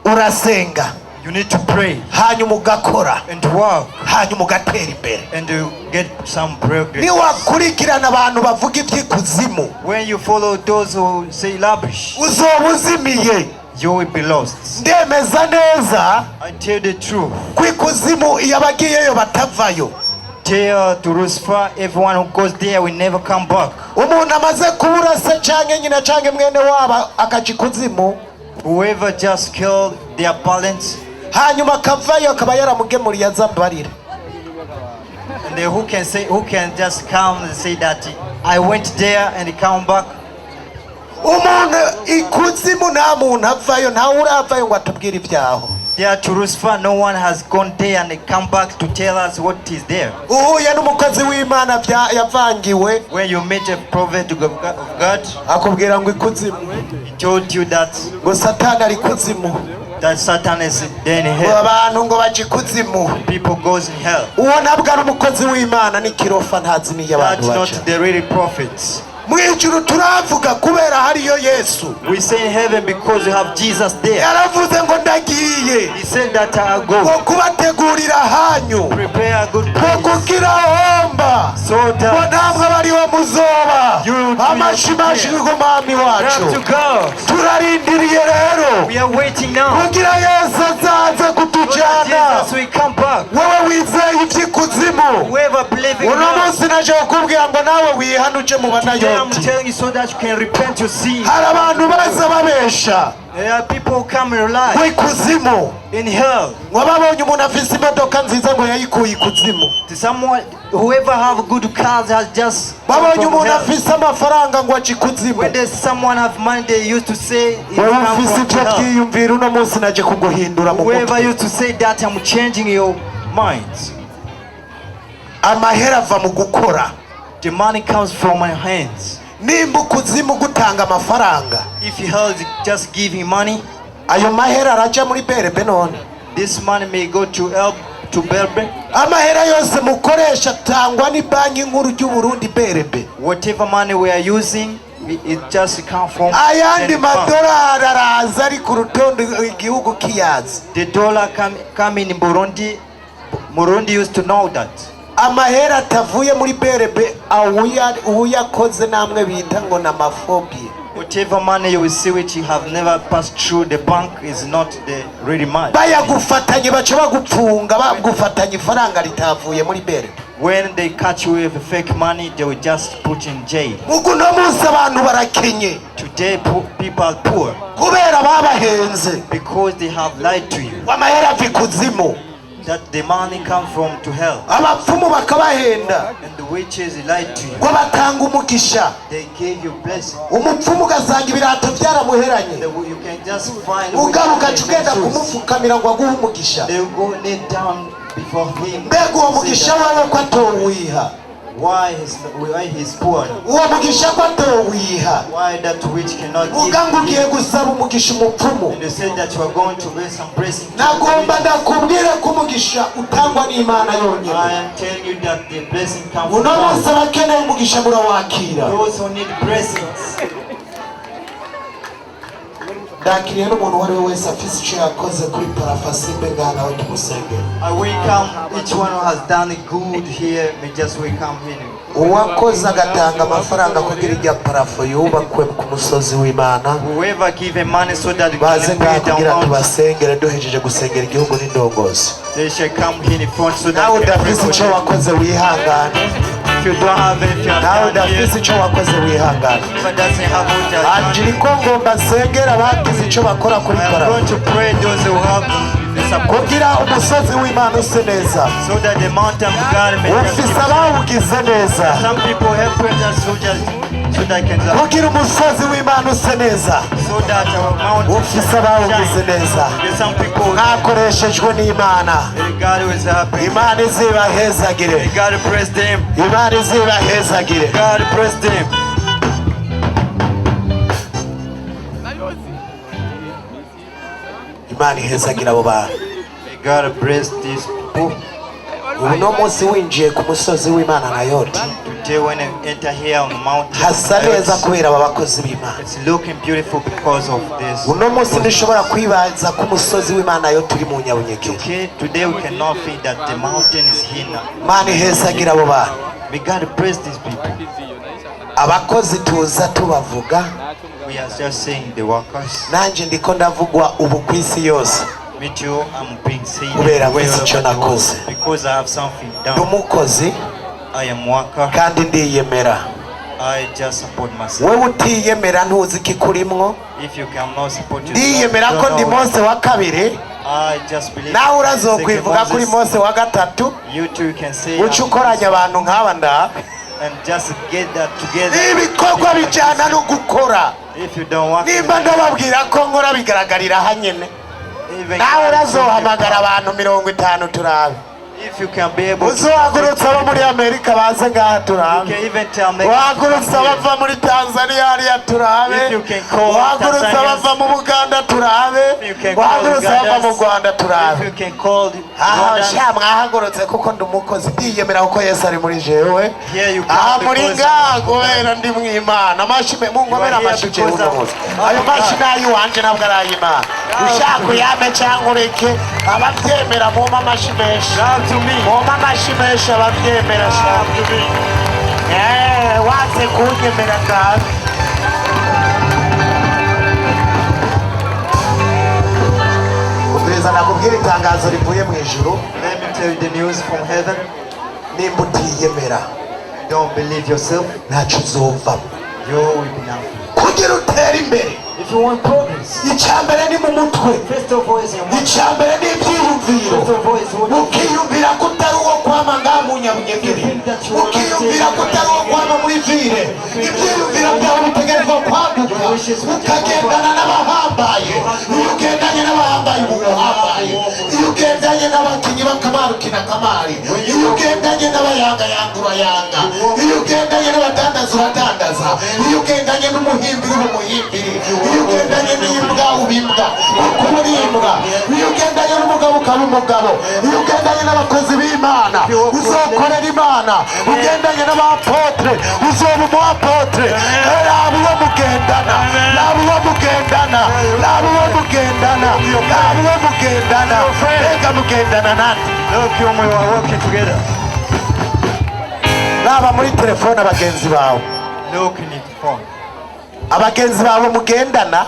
Urasenga. You need to pray hanyuma ugakora and work hanyuma ugatera imbere. and to get some progress. Niwakurikirana abantu bavuga iby'ikuzimu When you follow those who say rubbish, uzoba uzimiye. you will be lost. Ndemeza neza I tell the truth. ko ikuzimu iyo abagiyeyo batavayo. Tell to Lucifer, everyone who goes there will never come back. Umuntu amaze kubura se canke nyina canke mwene wabo akaja ikuzimu, Whoever just killed their parents, hanyuma akavayo akaba yaramugemuriye azambarire. and then who can just come and say that I went there and come back? Umuntu ikuzimu nta muntu avayo, ntawe uravayo ngo atubwire ibyaho. There to Lucifer, no one has gone there and come back to tell us what is there. Uhuye n'umukozi w'Imana yavangiwe, When you meet a prophet of God, akubwira ngo ikuzimu, he told you that ngo Satani ari ikuzimu, Satan is there in ngo hell. abantu ngo baje ikuzimu. People goes in hell. Uwo ntabwo ari umukozi w'Imana, ni kirofa ntazi niyo That's abantu not baca. the real prophets. Mwijuru turavuga kubera hariyo Yesu. We say in heaven because you have Jesus there. Yaravuze ngo ndagiye He said that I ngo go kubategurira hanyu, prepare a good ngo place kugira homba, so ngo that namwe bariho muzoba. You- Amashi ku mwami you have wacu. to go. Turarindiriye rero We are waiting now. kugira Yesu azaze So that kutujyana. Jesus will come back. Wowe wizeye iby'ikuzimu, Whoever believing uno now, munsi naje kukubwira ngo nawe wihane uje mu today I'm banayoti. telling you so that you can repent your sin. Hari abantu baza babesha There are people who come in ngo life ikuzimu, in hell. ngo babonye umuntu afise imodoka nziza ngo yayikuye ikuzimu, To someone, whoever have good cars has just come babonye from umuntu hell. afise amafaranga ngo aje ikuzimu. When there's someone have money, they used to say it Wowe come ufise from ibyo hell. twiyumvira uno munsi naje kuguhindura mu Whoever mutwe. used to say that, I'm changing your minds. Amahera ava mu gukora. The money comes from my hands. Nimba ukuzimu gutanga amafaranga, If you heard just giving money, ayo mahera araja muri berebe none. this money may go to help to Berbe. Amahera yose mukoresha atangwa ni banki nkuru y'u Burundi berebe. Whatever money we are using, it just come from Ayandi any bank. madolari araza ari ku rutonde igihugu kiyazi. The dollar come in Burundi. Burundi used to know that. Amahera atavuye muri berebe uyakoze namwe bita ngo na mafobie. Whatever money you will see which you have never passed through the bank is not the real money. Bayagufatanye baca bagupfunga bagufatanye ifaranga ritavuye muri berebe. When they catch you with fake money, they will just put you in jail. Mugu no munsi abantu barakenye Today, people are poor kubera babahenze. because they have lied to you. Amahera ava ikuzimu, That the money comes from to hell. abapfumu bakabahenda And the witches lied to you. ngo batanga umugisha. They gave you blessing. Umupfumu ugasanga ibirato byaramuheranye, You can just find ugaruka ugenda kumupfukamira ngo aguhe umugisha. they will go kneel down before him. Mbega uwo mugisha wawe ko atowiha? Why he's poor? Uwo mugisha ko atowiha? Why that witch cannot give Uga ngo ugiye him? gusaba umugisha umupfumu. And they said that you are going to raise some blessing. Nagomba ndakubwire ko umugisha utangwa n'Imana I yonyine. am telling you that the blessing comes from Uno munsi God. abakeneye umugisha murawakira. Those who need blessings. Ndakiriye n'umuntu uwo ari we wese afise icyo yakoze kuri parafasimbe ngaha nawe tumusengere. I welcome each one who has done good here. May just welcome him. Uwakoze agatanga amafaranga kugira ijya parafo yubakwe ku musozi w'Imana, Whoever give him money so that we baze can ngaha pay kugira down, tubasengere duhejeje gusengera igihugu n'indongozi. they shall come here in front so that Nawe we can pray udafise for icyo them. wakoze wihangane. If you don't have it, you Nawe have done here. udafise icyo wakoze wihangane. If it doesn't have what you have Anjiri done, ko ngomba nsengera abagize icyo bakora kuri I am parafo going to pray those who have the support kugira umusozi w'Imana use neza. so that the mountain of God may just Ufise keep. abawugize neza Some people help us so that can kugira umusozi w'Imana use neza. so that our mountain Ufise abawugize shine. neza. There's some people Mwakoreshejwe n'Imana. God was happy. Imana izibahezagire. God bless them. Imana izibahezagire. God bless them. Imana ihezagire abo bantu. May God bless these people. Uno munsi winjiye ku musozi w'Imana na yoti. Today when I enter here on the mountain, hasa neza kubera aba bakozi b'Imana. it's looking beautiful because of this. Uno munsi nishobora kwibaza ku musozi w'Imana yo turi mu Nyabunyegeri. Okay, today we cannot think that the mountain is here now. Mani heza agira abo bantu. We gotta praise these people. Abakozi tuza tubavuga. We are just saying the workers. Nanje ndiko ndavugwa ubu ku isi yose. Me too, I'm being seen Kubera everywhere mfite icyo over the world nakoze. because I have something Ndi done. umukozi I am worker. kandi ndiyemera. I just support myself. Wewe utiyemera ntuzi ikikurimwo. If you cannot support yourself, Ndiyemera don't ko ndi know. Mose wa kabiri. I just believe. Nawe that urazokwivuga Moses, kuri Mose wa gatatu. You too can say Uca ukoranya abantu nk'aba ndaba. and just get that together. Ibikorwa bijyana no gukora. If you don't work, Nimba ndababwira ko nkora bigaragarira hanyene. even Nawe urazohamagara abantu 50 turabe. if you can be able to, Uzohagurutsa abo muri Amerika baze ngaha you turabe. can even tell me. Wahagurutsa bava muri Tanzania hariya turabe. If you can call Wahagurutsa Tanzanians, bava mu Buganda turabe. you can call Wahagurutsa bava mu Ugandans, Rwanda if turabe. you can call Aha Rwandans, sha mwahagurutse kuko ndi umukozi ndiyemera kuko Yesu ari muri jewe. here you Aha come muri because ngaha kubera ndi mu Imana. Amashime mungomera You are here amashije because uno of- munsi. Ayo mashine ay'iwanje ntabwo ari ay'Imana. Ushaka uyame cyangwa ureke ababyemera mu mamashimesha. shout to me. Mu mamashimesha ababyemera sha. Shout to me. Waze kunyemera ngaha. Ubwiza nakubwira itangazo rivuye mu ijuru. Let me tell you the news from heaven. Nimba utiyemera Don't believe yourself. ntacyo uzovamo. You will be nothing. Kugira utere imbere If you want progress, icyambere ni mu mutwe, first of all is your mind. icyambere ni ibyiyumviro. First of all is what you think. Ukiyumvira ko utari uwo kwama ngaha mu Nyabunyegeri, ukiyumvira ko utari uwo kwama muri vile, ibyiyumviro byawe bitegerezwa kwaguka ukagendana n'abahambaye. Iyo ugendanye n'abahambaye uba uhambaye. Iyo ugendanye n'abakinnyi b'akamari ukina akamari. Iyo ugendanye n'abayangayanga urayanga. Iyo ugendanye n'abadandaza uradandaza. Iyo ugendanye n'umuhimbiri uba umuhimbiri. Iyo ugendanye n'imbwa uba imbwa kuko uba uri imbwa. Iyo ugendanye n'umugabo ukaba umugabo. Iyo ugendanye n'abakozi b'Imana uzokorera Imana. Ugendanye n'abapotre uzoba umuapotre. Raba uwo mugendana, raba uwo mugendana, raba uwo mugendana, raba uwo mugendana. Mbega mugendana nande? Look, you and we are working together. Raba muri telefone abagenzi bawe. Look in it phone. Abagenzi bawe mugendana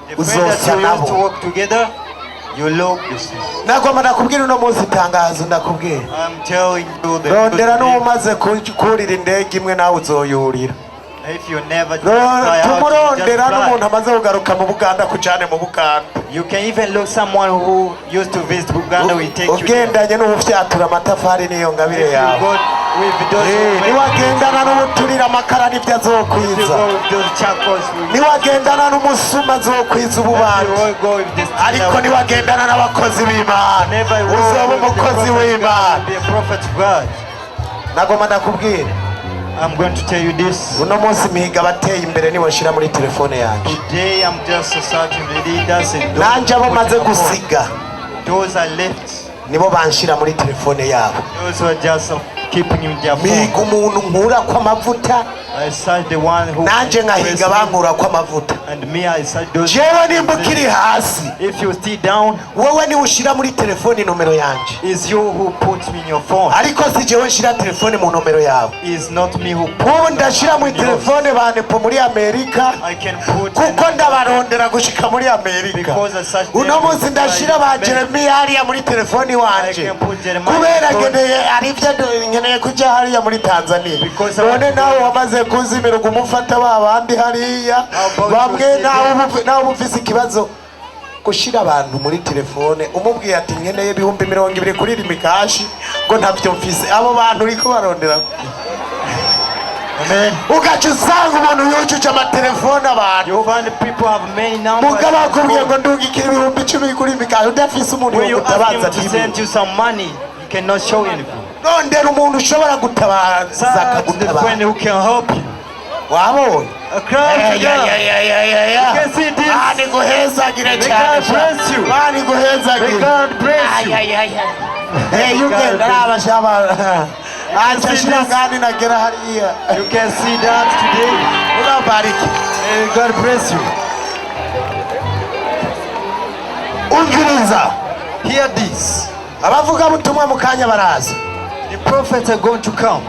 The friend that uzosa you used to nabo. work together, you look the same. Nagomba nakubwira uno munsi itangazo ndakubwira. I'm telling you the Rondera truth. n'umaze kurira indege imwe nawe uzoyurira. If you never fly out, Tumurondera just n'umuntu fly. amaze kugaruka mu Buganda kujane mu Buganda. You can even look someone who used to visit Uganda will take you there. Ugendanye n'ubufyatura amatafari niyo ngabire If you yawe. go with those who make- Niwagendana n'ubuturira amakara nibyo if you azokwiza. go with those charcoals, Niwagendana n'umusuma azokwiza you ububandi. will go with this. Ariko niwagendana n'abakozi b'Imana Never you uzoba will umukozi w'Imana. be a prophet of God. Nagomba ndakubwira I'm going to tell you this. uno munsi mihiga abateye imbere nibo nshyira muri telefone yanjye. Today I'm just searching the leaders and Nanjye abo maze those gusiga those are left. nibo banshyira muri telefone yabo. Those who are just keeping in their Mihiga phone. umuntu nkura kw'amavuta I search the one who nanjye nkahiga impress me, bankura kw'amavuta. and me I search those. Jewe nimba ukiri hasi If you stay down, wowe niwe ushyira muri telefone nomero yanjye, is you who puts me in your phone. ariko si jewe nshyira telefone mu nomero yawe. Is not me who Ubu puts ndashyira muri telefone banepo muri Amerika I can put kuko ndabarondera gushika muri Amerika. because I search Uno munsi ndashyira ba Jeremiya hariya muri telefone wanje I can put Jeremiah kubera in the phone. ngeneye aribyo nkeneye kujya hariya muri Tanzania. Because I want None to nawe wamaze kuzimira umufata ba bandi hariya about bamwe to nawe ufise ikibazo gushyira abantu muri telefone umubwiye ati nkeneye ibihumbi 200 kuri rimikashi ngo ntabyo mfise. Abo bantu uriko barondera Amen. ugaca usanga umuntu yujuje amatelefone abantu You find the people have many numbers. mugabo akubwiye ngo ndungikire ibihumbi 10 kuri rimikashi udafise umuntu When wo you ask him gutabaza to send you some money, he cannot show you anything. rondera umuntu ushobora gutabaza Search the akagutabara. friend who can help you. Wabonye A crowd together. You can see this. Mani guhezagire May cyane. God bless you. Mani May guhezagire. God bless you. Hey, you God can bless raba shaba. acha shira ngani nagera hariya. You can see that today. Urabariki. May God bless you. Umviriza. Hear this. Abavuga butumwa mukanya baraza. The prophets are going to come.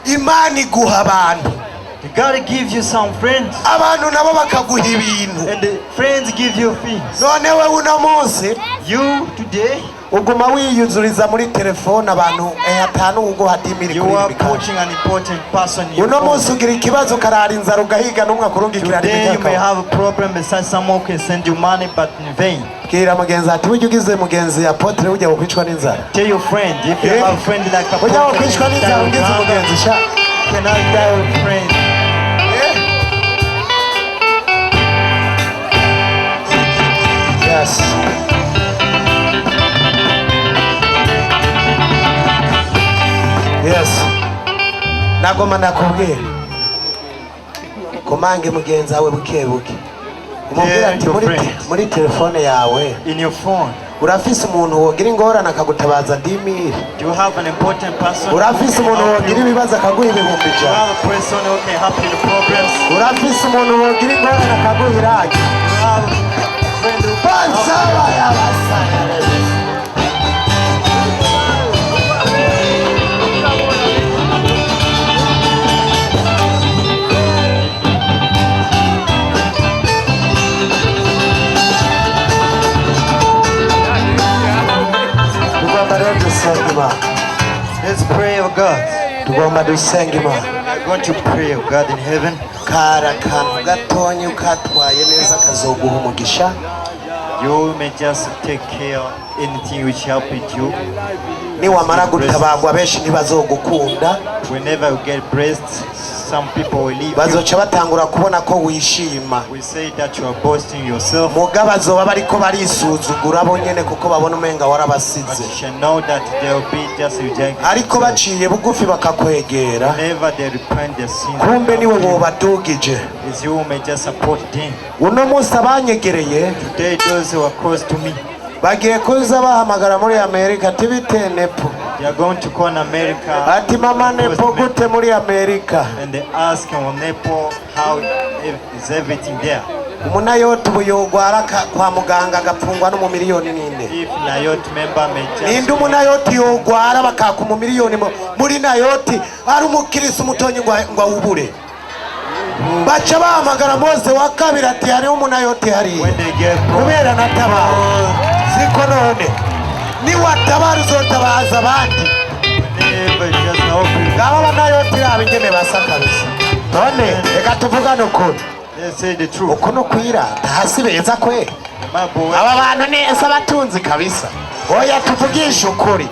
Imani guha abantu. God give you some friends. Abantu nabo bakaguha ibintu. And the friends give you things. None we uno munsi You today, uguma wiyuzuriza muri telefone abantu atanu ugo hadimiri you kuri are bikaba. putting an important person in your Uno phone. munsi ugira ikibazo karara inzara ugahiga numwe kurungikira Today you may n'ibijyako. have a problem besides someone can send you money but in vain. Bwira mugenzi ati burya ugize mugenzi apotre ujya gukwicwa n'inzara. Tell your friend, if you Eh? have a friend like a Ujya prophet, gukwicwa you n'inzara ugize mugenzi sha. cannot die with friends. Yes. Yes. Nagoma nakubwira. Komange mugenzi wawe buke buke. Umubwira ati muri telefone yawe In your phone, urafise umuntu wogira ingorane akagutabaza 10,000. do you have an important person? Urafise umuntu wogira ibibazo akaguha ibihumbi Do you ijana. have a person who can help you with problems? Urafise umuntu wogira ingorane akaguha iraki. Do you have a friend who can help Bansaba yabasaya. Let's pray, oh God. Tugomba dusenga Imana. We're going to pray, oh God, in heaven. Kara kantu gatonye ukatwaye neza kazoguha umugisha. You may just take care of anything which help you. Niwamara gutabagwa benshi ntibazogukunda. Whenever you get blessed, some people will leave you. Bazoca batangura kubona ko wishima. We say that you are boasting yourself. Muga bazoba bariko barisuzugura bo nyene kuko babona umenga But warabasize. you shall know that they will be just rejected. Ariko baciye bugufi bakakwegera. Whenever they repent their sins, Kumbe niwe bobadugije. is you may just support them. Uno munsi abanyegereye Today, those who are close to me, bagiye kuza bahamagara muri Amerika ati bite Nepo. they are going to call in America. Ati mama Nepo gute muri Amerika. And they ask on Nepal how is everything there. Umunayoti buyogwara kwa muganga agapfungwa no mu miliyoni ninde. If Nayot member may Ninde just umunayoti yogwara bakaka mu miliyoni muri Nayoti ari umukirisi umutonyi ngo ubure. Baca bahamagara Mose wa kabiri ati hari umunayoti hari. when they get Kubera natabara. Siko none. Ni watabara uzotabaza abandi. never just help you. Ngaba banayoti abingene basa kabisa. None reka tuvugane ukuri. Let's say the truth. Uko no kwira hasi beza kwe. My boy, Aba bantu neza abatunzi kabisa. Oya tuvugisha ukuri.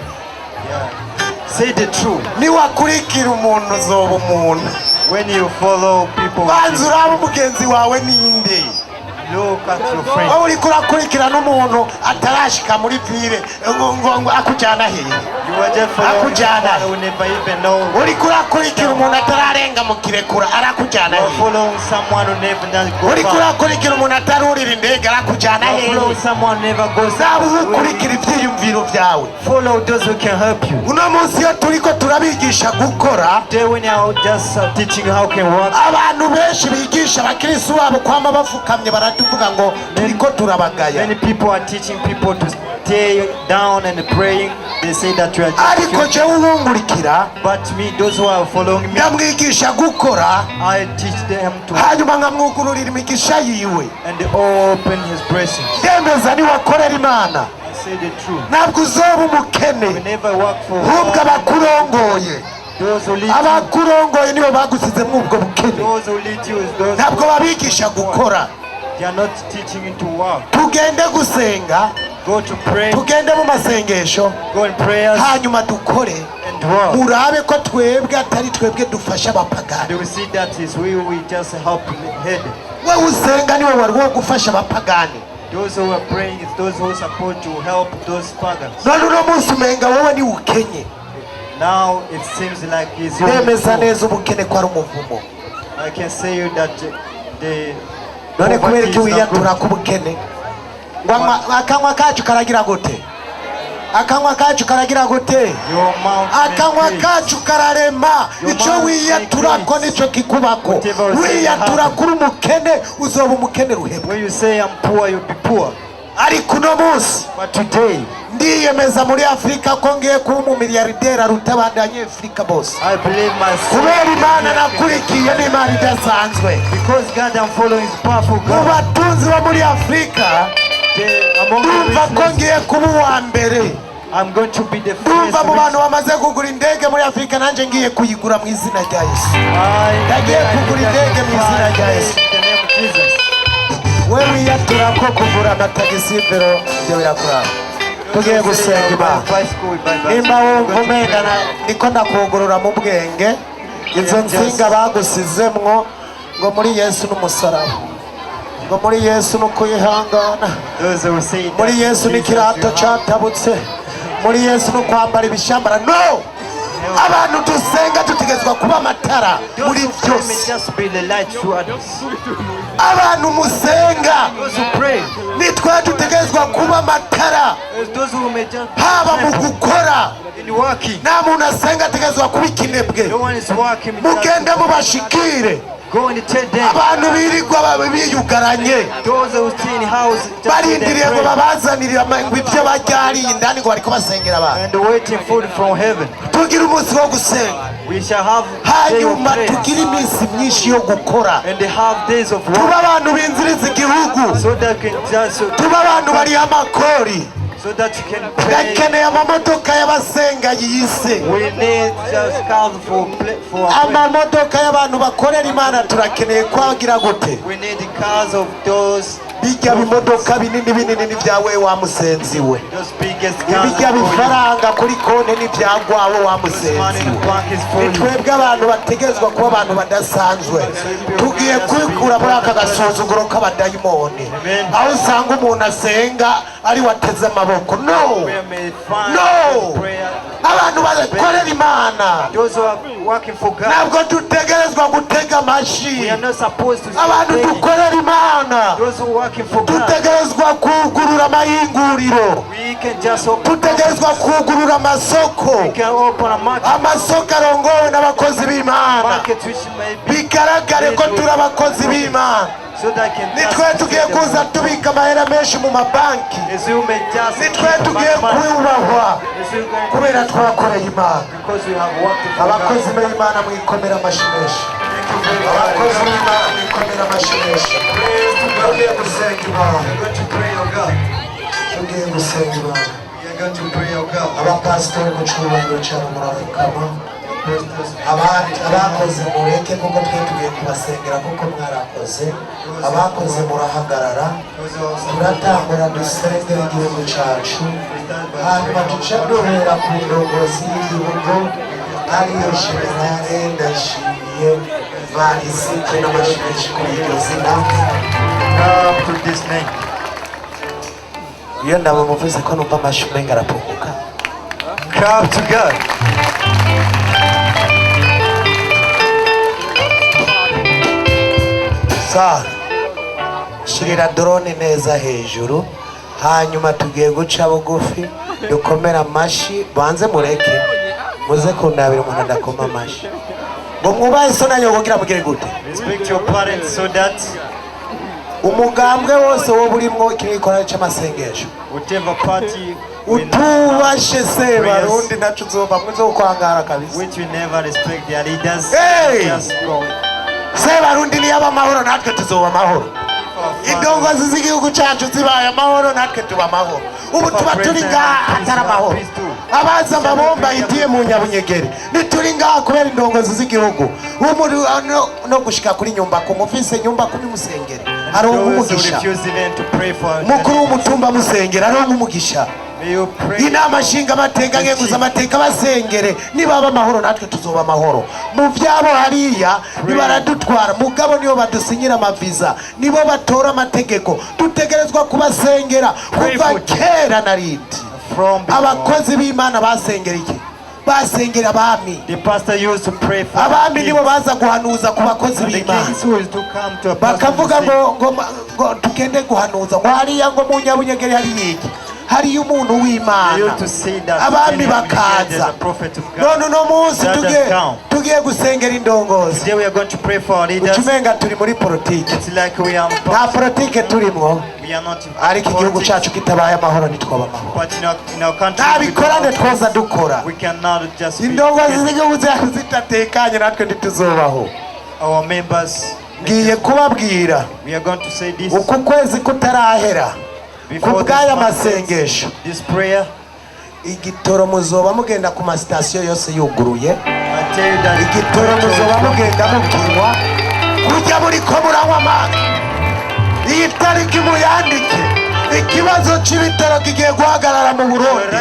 say the truth. Ni wakurikira umuntu uzoba umuntu. When you follow people, Banza uraba umugenzi wawe ninde. look at your friend. Wowe uri kurakurikira n'umuntu atarashika muri pire ngo akujyana hehe. You are just following Akujyana. someone who never even know. Uri kurakurikira umuntu atararenga mu kirekura arakujyana You are hehe. following someone who never does go Uri far. kurakurikira umuntu atarurira indege arakujyana You are hehe. following someone who never goes Nawe far. ukurikira ibyiyumviro byawe. Follow those who can help you. Uno munsi iyo turiko turabigisha gukora Today when you are just teaching how can work, abantu benshi bigisha abakirisi babo kwama bafukamye baratuvuga ngo turiko turabagaya. many people are teaching people to stay down and praying. They say that you are Ariko just jewe ubungurikira but me, those who are following me, ndamwigisha gukora I teach them to hanyuma nkamwugururira imigisha yiwe. and they open his blessings. Ndemeza niwakorera Imana I say the truth. ntabwo uzoba umukene. We never work for Ahubwo abakurongoye those who lead you. abakurongoye nibo bagusize muri ubwo bukene. Those who lead you is those Ntabwo babigisha gukora. they are not teaching you to work. Tugende gusenga, Go to pray, tugende mu masengesho, go in prayers hanyuma dukore. and work. Murabe ko twebwe atari twebwe dufasha They abapagani. will see that is we just help head. Wewe usenga niwe wari wo gufasha abapagani. Those who are praying is those who support to help those pagans. None uno munsi umenga wowe ni ukenye. Now it seems like it's your Nemeza fault. neza ubukene ko ari umuvumo. I can say you that the None kubera poverty iki is not wiyatura good. ku bukene? Ngo akanwa kacu karagira gute? akanwa kacu karagira gute? Your mouth akanwa may praise. kacu kararema. icyo wiyaturako nicyo kikubako. wiyatura kuri umukene uzoba umukene ruhebwe. When you say I'm poor, you'll be poor. ariko uno munsi But today, ndiyemeza muri Afurika ko ngiye kuba umumiliyarderi aruta abandi Abanyafurika bose. I believe myself. kubera Imana nakurikiye n'Imana idasanzwe. Because God I'm following is powerful mu God. batunzi bo muri Afurika Among the ndumva ko business, ngiye kuba uwa mbere. I'm going to be the first. ndumva mu bantu bamaze kugura indege muri Afurika nanjye ngiye kuyigura mu izina rya Yesu. Ndagiye kugura indege mu izina rya Yesu. In the name of Jesus. we wiyatura ko kugura amatagisi vero ibyo birakuraba. tugiye gusenga Imana. nimba wumva umenga niko ndakugurura mu bwenge izo nsinga bagusizemwo ngo muri Yesu n'umusaraba, ngo muri Yesu n'ukuyihangana, muri Yesu n'ikirato catabutse, muri Yesu n'ukwambara ibishambara. No, abantu dusenga tutegezwa kuba amatara muri byose. abantu musenga nitwe dutegezwa kuba amatara, haba mu gukora. nta muntu asenga ategezwa kuba ikinebwe. mugende mubashikire abantu birirwa biyugaranye barindiriye ngo babazanire ibyo barya hariya indani ngo bariko basengera abantu. tugire umunsi wo gusenga, hanyuma tugire iminsi myinshi yo gukora. tuba abantu binziriza igihugu, tuba abantu bariho amakori. gakeneye amamodoka y'abasenga yise, amamodoka y'abantu bakorera Imana. turakeneye kwagira gute? bijya bimodoka binini binini n'ibyawe wa musenzi we. ibijya bifaranga kuri konti n'ibyagwawe wa musenzi we. twebwe abantu bategezwa kuba abantu badasanzwe. tugiye kwikura muri aka gasuzuguro k'abadayimoni, aho usanga umuntu asenga ari wateze amaboko. no, abantu bakorera Imana ntabwo dutegerezwa gutega amashi. abantu dukorera Imana dutegerezwa kugurura amayinguriro, dutegerezwa kugurura amasoko. amasoko arongowe n'abakozi b'Imana, bigaragare ko turi abakozi b'Imana. nitwe tugiye kuza tubika amahera menshi mu mabanki, nitwe tugiye kubahwa kubera twakoreye Imana. abakozi b'Imana mwikomera amashyi menshi, abakozi b'Imana mwikomera amashyi menshi. tugiye gusenga Imana, tugiye gusenga Imana. abapasitori mu cyubahiro cyane muravugama, abakoze mureke kuko twe tugiye kubasengera kuko mwarakoze. abakoze murahagarara, turatangura dusengera igihugu cyacu, hanyuma duce duhera ku ndongozi y'igihugu ariyo Jenerali Ndayishimiye Varisito n'amashimeshi kuri iryo zina. iyo ndaba muvuze ko numva amashyi umenga arapunguka. Clap to God. shirira drone neza hejuru, hanyuma tugiye guca bugufi dukomera amashi. banze mureke muze kundabira umuntu adakoma amashi, ngo mwubahe so na nyoko kugira mugire gute. Respect your parents so that umugambwe wose wo burimwo ikikorwa cy'amasengesho, whatever party utubashe se barundi ntacu uzova mwizo kwangara kabisa. which we never respect their leaders. Hey! Just go. se barundi ni abamahoro natwe tuzoba amahoro. indongozi z'igihugu cyacu zibaye amahoro natwe tuba amahoro. ubu tuba turi ngaha atari amahoro. abaza amabomba yitiye mu Nyabunyegeri nituri ngaha kubera indongozi z'igihugu. no gushika kuri nyumba ku mufise nyumba kumi musengere aronka umugisha, mukuru w'umutumba musengere aronka umugisha. inama nshinga amateka nkenguza amateka basengere. nibaba amahoro natwe tuzoba amahoro. mu byabo hariya nibaradutwara mugabo nibo badusinyira amaviza, nibo batora amategeko. dutegerezwa kubasengera kuva kera na rindi. abakozi b'Imana basengera iki? basengera abami. abami nibo baza guhanuza ku bakozi b'Imana, bakavuga ngo tugende guhanuza ngo hariya ngo mu Nyabunyegeri hari iki. hariyo umuntu You w'Imana to see that abami there's bakaza a prophet of none God. uno munsi Let us come. tugiye gusengera indongozi Today we are going to pray for our leaders. ucumenga turi muri politiki It's like we are nta politiki turimwo not in ariko igihugu politics, cyacu kitabaye amahoro ntitwaba amahoro but in our country nta bikorane twoza dukora we cannot just be indongozi together. z'igihugu cyacu zitatekanye natwe ntituzobaho Our members, ngiye kubabwira we are going to say this uku kwezi kutarahera ku before bw'aya month ends, masengesho this prayer. igitoro muzoba mugenda ku masitasiyo yose yuguruye I tell you that igitoro muzoba mugenda mubwirwa kujya muri ko muranywa amazi iyi tariki muyandike ikibazo cy'ibitaro kigiye guhagarara mu Burundi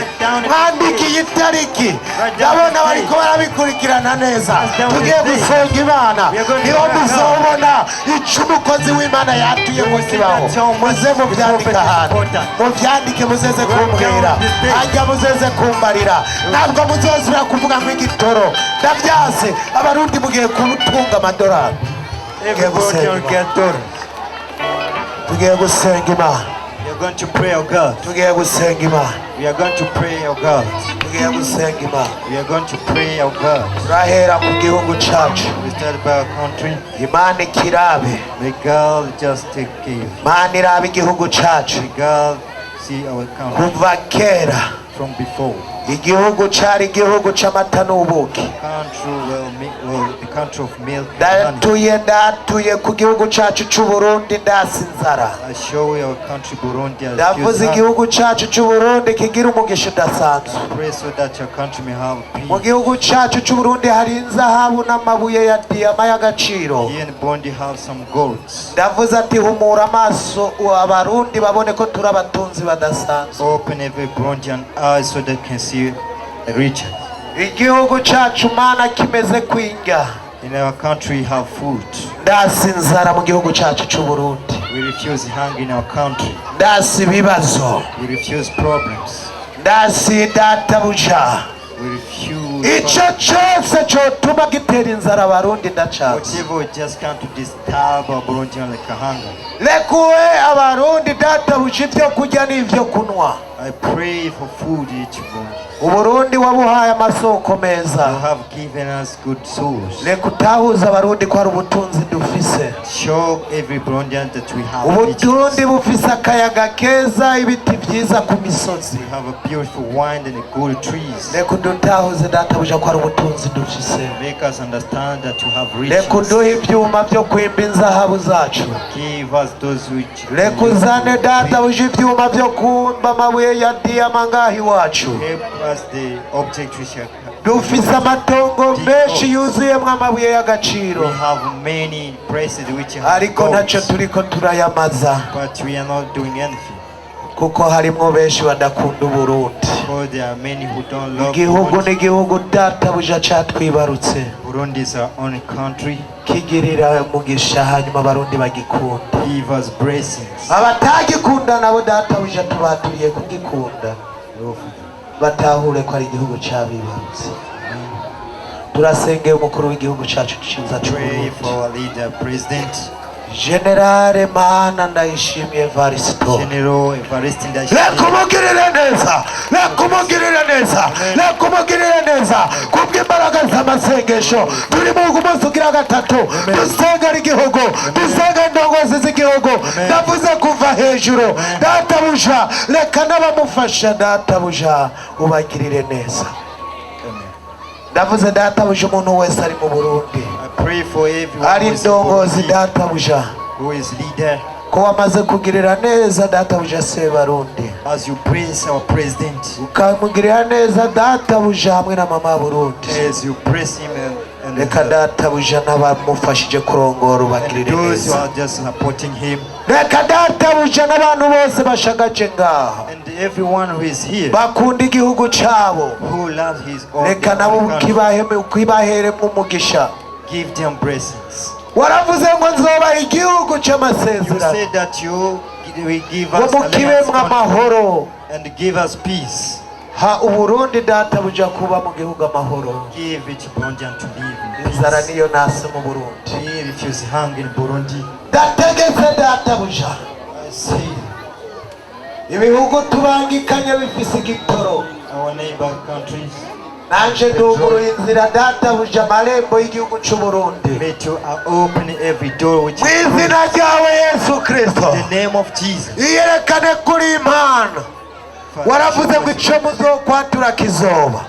mwandike iyi tariki ndabona bariko barabikurikirana neza tugiye gusenga Imana niho muzobona icyo umukozi w'Imana yatuye mu kibaho muze mubyandika ahantu mubyandike muzeze kumbwira hajya muzeze kumbarira ntabwo muzozira kuvuga ngo igitoro ndabyase abarundi mugiye kutunga amadolari everybody will get done. tugiye gusenga Imana We are going to pray, oh God. tugiye gusenga Imana We are going to pray, oh God. tugiye gusenga Imana We are going to pray, oh God. turahera ku gihugu cyacu We start by our country. Imana ikirabe May God just take care. Imana irabe igihugu cyacu May God see our country kuva kera from before. igihugu cyari igihugu cy'amata n'ubuki The country of milk and honey. ndatuye ku gihugu cyacu cy'u Burundi ndasi inzara I show you our country Burundi as ndavuze igihugu cyacu cy'u Burundi kigira umugisha udasanzwe pray so that your country may have mu peace. gihugu cyacu cy'u Burundi hari inzahabu n'amabuye ya diyama y'agaciro Here in Burundi have some golds. ndavuze ati humura amaso abarundi babone ko turi abatunzi badasanzwe Open every Burundian eyes so they can see the riches. igihugu cyacu mana kimeze kwinga In our country we have food. ndasi inzara mu gihugu cyacu cy'u Burundi We refuse hunger in our country. ndasi ibibazo We refuse problems. ndasi databuja We refuse icyo cyose cyotuma gitera inzara abarundi ndacatse whatever we just come to disturb our Burundian like a hunger. rekuwe abarundi databuja ibyo kurya n'ibyo kunywa I pray for food each Burundi. uburundi wabuhaye amasoko meza You have given us good souls. reka utahuza abarundi ko hari ubutunzi dufise Show every Burundian that we have uburundi riches. bufise akayaga keza ibiti byiza ku misozi We have a beautiful wine and good trees. reka udutahuze databuja ko hari ubutunzi dufise Make us understand that you have reka riches. uduhe ibyuma byo kwimba inzahabu zacu Give us those which reka uzane databuja ibyuma byo kumba amabuye ya diyama ngaho iwacu help us the object which are dufise amatongo menshi yuzuyemo amabuye y'agaciro we have many places which have ariko ntacyo gold, turiko turayamaza but we are not doing anything. kuko harimwo benshi badakunda uburundi Because there are many who don't love igihugu Burundi. n'igihugu databuja catwibarutse Burundi is our own country. kigirira umugisha hanyuma abarundi bagikunda Give us blessings. abatagikunda nabo databuja tubaturiye kugikunda Lord, batahure ko ari igihugu cyabibarutse turasengeye umukuru w'igihugu cyacu cyiza pray cy'uburundi for our leader, President generale mana ndayishimiye Evaristo General Evariste Ndayishimiye. reka umugirire neza reka umugirire neza reka umugirire neza kubw'imbaraga z'amasengesho turi mu munsi ugira gatatu dusengera igihugu dusengera indongozi z'igihugu ndavuze kuva hejuru databuja reka n'abamufasha databuja ubagirire neza Amen. ndavuze databuja umuntu wese ari mu Burundi I pray for everyone ari who is, indongozi Burundi, databuja who is leader. ko wamaze kugirira neza databuja Sebarundi As you praise our president, ukamugirira neza databuja hamwe na mama Burundi as you praise him and reka databuja n'abamufashije kurongora ubagirire those who neza are just supporting him, reka databuja n'abantu bose bashagaje ngaha and everyone who is here bakunda igihugu cyabo who loves his own reka nabo ukibaheremo umugisha give them blessings. waravuze ngo nzobaha igihugu You cy'amasezerano said that you will give ngo us a mukibemwo amahoro and give us peace. ha uburundi databuja kuba mu gihugu amahoro Give it Burundian to live in inzara peace. niyo nase mu Burundi We refuse hunger in Burundi. ndategetse databuja I say, ibihugu tubangikanye bifise igitoro our neighbor countries. nanje nduguruye inzira databuja amarembo y'igihugu c'u Burundi May you open every door which mu is izina ryawe Yesu Kristo. in the name of Jesus. Iyerekane kuri impano waravuze ngo ico muzokwatura kizoba.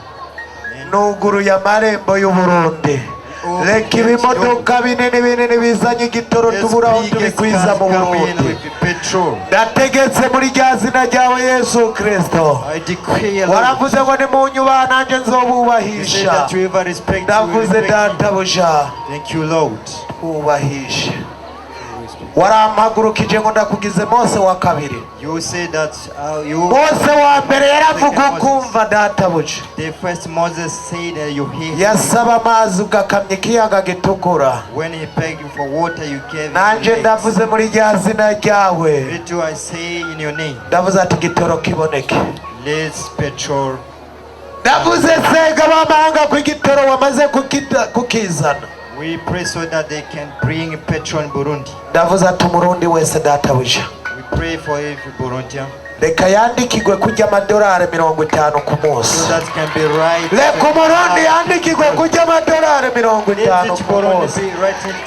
Nuguruye amarembo y'u Burundi reka ibimodoka binini bizanye igitoro tubura aho tubikwiza mu Burundi. Ndategetse muri rya zina ryawe Yesu Kristo waravuze ngo nimunyubaha nanjye nzobubahisha. Ndavuze databuja twubahishe. Warampagurukije ngo ndakugize Mose wa kabiri. Mose wa mbere yaravuga ukumva databuja. Yasaba amazi ugakamya ikiyaga gitukura. Nanjye ndavuze muri rya zina ryawe ndavuze ati igitoro kiboneke. Ndavuze sega b'amahanga ku igitoro wamaze kukizana. We pray so that they can bring petrol in Burundi. Ndavuze ati umurundi wese databuja. We pray for every Burundian. Reka yandikirwe kujya amadolari 50 ku munsi. So that can be right. Reka umurundi yandikirwe kujya amadolari 50 ku munsi.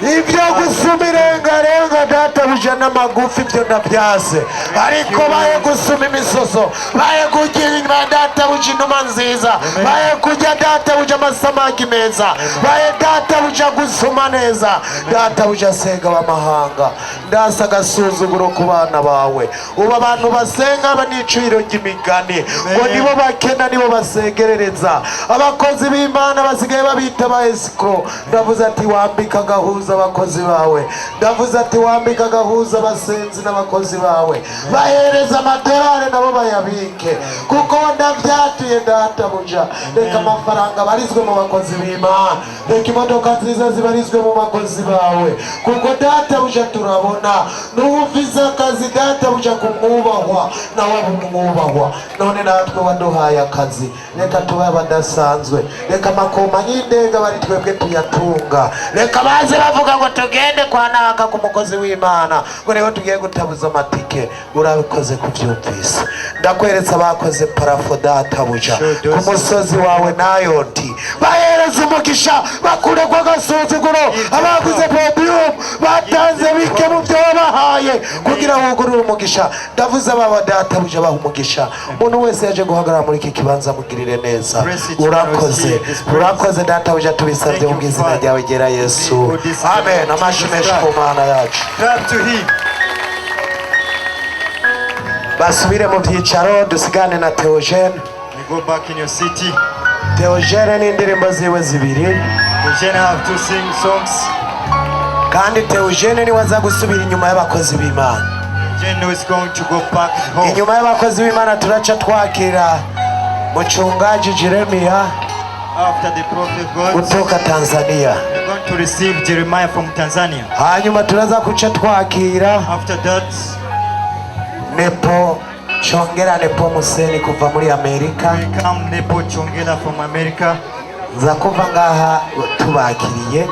Ibyo gusuma irengarenga databuja n'amagufi byo ndabyase. Ariko baye gusuma imisoso, baye kujya databuja inuma nziza, baye kujya databuja amasamaki meza, baye databuja gusuma neza. Databuja senga b'amahanga ndasa gasuzuguro ku bana bawe. Uba abantu basenga abaniciro ry'imigani ngo nibo bakena nibo basegerereza. Abakozi b'Imana basigaye babita ba escrow. Ndavuze ati wambika gahuza abakozi bawe. Ndavuze ati wambika gahuza abasenzi n'abakozi bawe. Bahereza amadolari nabo bayabike kuko ndavyatuye databuja. Reka amafaranga barizwe mu bakozi b'Imana. Reka imodoka nziza zibarizwe mu bakozi bawe kuko databuja turabona n'uvuze akazi databuja kumwubahwa nawe umwubahwa. None natwe waduhaye akazi reka tube abadasanzwe. Reka amakoma y'indega bari twebwe tuyatunga. Reka baze bavuga ngo tugende kwa naka ku mukozi w'Imana ngo rero tugiye gutabuza amatike. Urabikoze kuvyumvise. Ndakweretse abakoze parafo databuja ku musozi wawe nayoti bahereza umugisha bakure kwa gasuzuguro. Abaguze podium batanze bike mu byo babahaye kugira wugurure umugisha. Ndavuze aba databuja baha umugisha. Umuntu wese yaje guhagarara muri iki kibanza mugirire neza. Urakoze urakoze databuja tubisabye mu bw'izina ryawe gera Yesu. Amen. Amashimeshi ku Mana yacu. Basubire mu byicaro dusigane na Theogene. Go back in your city. Theogene n'indirimbo ziwe zibiri. Theogene have to sing songs. Kandi Theogene ni waza gusubira inyuma y'abakozi b'Imana. Theogene is going to go back home. Inyuma y'abakozi b'Imana turaca twakira Muchungaji Jeremiah after the prophet God kutoka Tanzania. We're going to receive Jeremiah from Tanzania. Hanyuma turaza kuca twakira After that Nepo Chongera Nepo Museni kuva muri Amerika. We come Nepo Chongera from America. Nza kuva ngaha tubakiriye.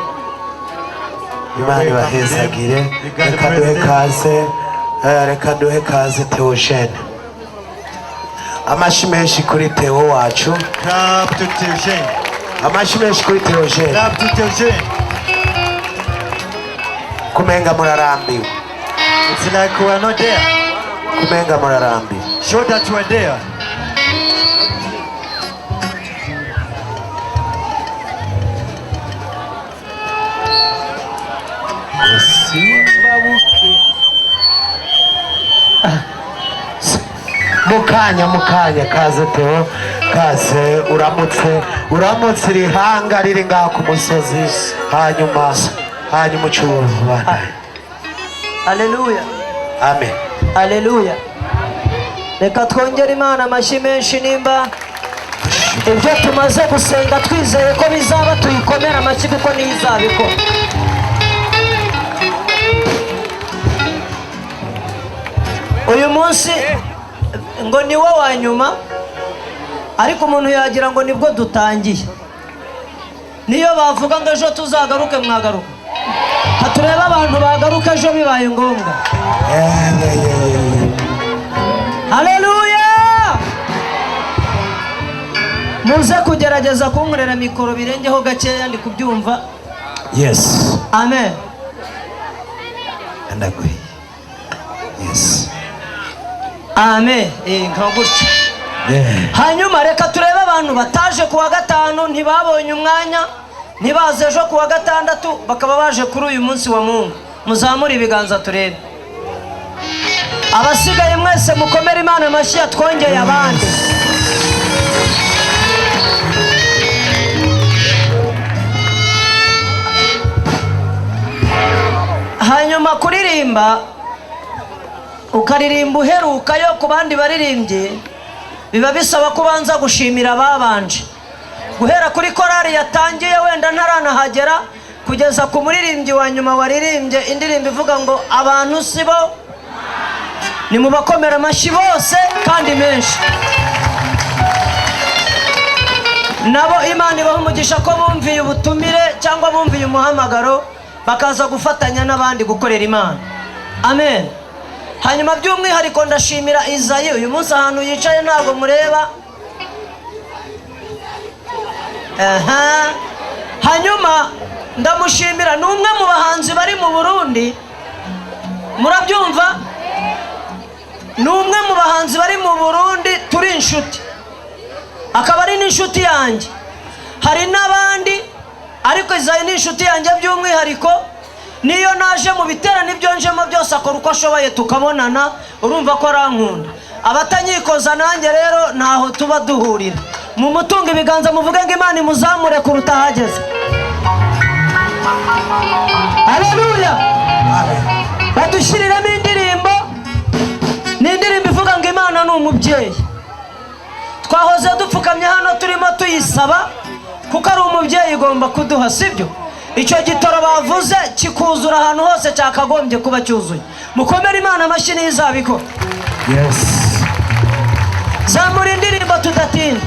Imana ibahezagire. Reka duhe kaze Theogene. Amashimeshi kuri Theo wacu. Clap to Theogene. Amashimeshi kuri Theogene. Clap to Theogene. Kumenga murarambiwe. It's like we are not there. Kumenga murarambiwe. Show that you are there. Mukanya kaze Theo kaze uramutse rihanga riri ngaha ku musozi hanyuma ucuruzwa. Haleluya. Amen. Haleluya. Reka twongere Imana amashyi menshi nimba ibyo tumaze gusenga twizeye ko bizaba tuyikomera amashyi kuko niyo izabikora. Uyu munsi ngo ni wo wa nyuma ariko umuntu yagira ngo nibwo dutangiye. Niyo bavuga ngo ejo tuzagaruke mwagaruka. Hatureba abantu bagaruka ejo bibaye ngombwa. Haleluya. Muze kugerageza kunkorera mikoro birengeho gakeya ndi kubyumva. Yes. Amen. Ndaguhe. Yes. Amen. Nkagutse. Hanyuma reka turebe abantu bataje kuwa gatanu ntibabonye umwanya ntibaze ejo kuwa gatandatu bakaba baje kuri uyu munsi wa Mungu. Muzamure ibiganza turebe. Abasigaye mwese mukomere Imana amashyi twongeye abandi. Hanyuma kuririmba ukaririmba uheruka yo ku bandi baririmbye biba bisaba kubanza gushimira babanje guhera kuri korari yatangiye wenda ntaranahagera kugeza ku muririmbyi wa nyuma waririmbye indirimbo ivuga ngo abantu sibo ni mu bakomera amashyi bose kandi menshi. Nabo Imana ibaha umugisha ko bumviye ubutumire cyangwa bumviye umuhamagaro bakaza gufatanya n'abandi gukorera Imana. Amen. Hanyuma by'umwihariko ndashimira Izayi uyu munsi ahantu yicaye ntabwo mureba. Hanyuma ndamushimira n'umwe mu bahanzi bari mu Burundi. Murabyumva? N'umwe mu bahanzi bari mu Burundi turi inshuti. Akaba ari n'inshuti yanjye. Hari n'abandi ariko Izayi ni inshuti yanjye by'umwihariko. Niyo naje mu biterane ibyo njemo byose akora uko ashoboye tukabonana urumva ko arankunda. Abatanyikoza nanjye rero ntaho tuba duhurira. Mu mutunga ibiganza muvuge ngo Imana imuzamure kuruta hageze. Haleluya. Badushiriramo indirimbo n'indirimbo ivuga ngo Imana ni umubyeyi. Twahoze dupfukamye hano turimo tuyisaba kuko ari umubyeyi igomba kuduha sibyo. Icyo gitoro bavuze kikuzura ahantu hose cyakagombye kuba cyuzuye. Mukomere Imana amashyi n'izabiko. Yes. Zamura indirimbo tudatinda.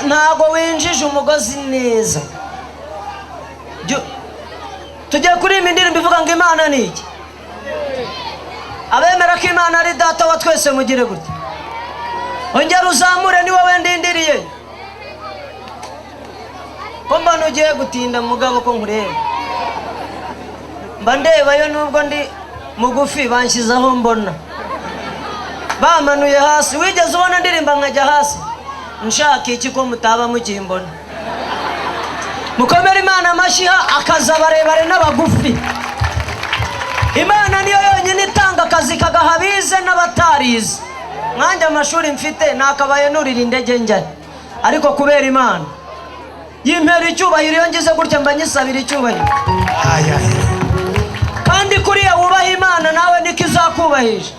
Ntago winjije umugozi neza. Tujye kuri indirimbo ivuga ngo Imana ni iki? Abemera ko Imana ari data wa twese mugire gute. Ongera uzamure ni wowe ndindiriye. Komba nugiye gutinda mugabo ko nkureba. Mba ndebayo nubwo ndi mugufi banshizaho mbona. Bamanuye hasi wigeze ubona ndirimba nkajya hasi. Nshaka iki ko mutaba mukimbona. Mukomere Imana amashyi akaza barebare n'abagufi. Imana niyo yonyine itanga akazi kagahabize n'abatarize. Mwanje amashuri mfite nakabaye nurira indege njya. Ariko kubera Imana yimpera icyubahiro iyo ngize gutya mba nyisabira icyubahiro. Kandi kuriya wubaha Imana nawe niko izakubahisha.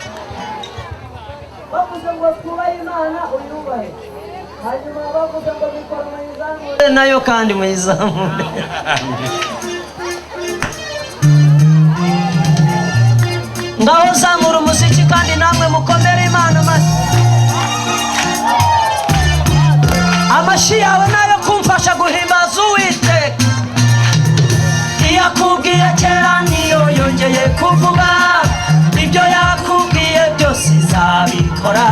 Bavuze ngo twubahe Imana uyubahe. Hanyuma bavuze ngo bikora muyizamure nayo kandi muyizamure. Ngaho zamura umuziki kandi namwe mukomere Imana amashyi yawe nayo kumfasha guhimbaza Uwiteka. Iyakubwiye kera niyo yongeye kuvuga ibyo yakubwiye byose izabikora.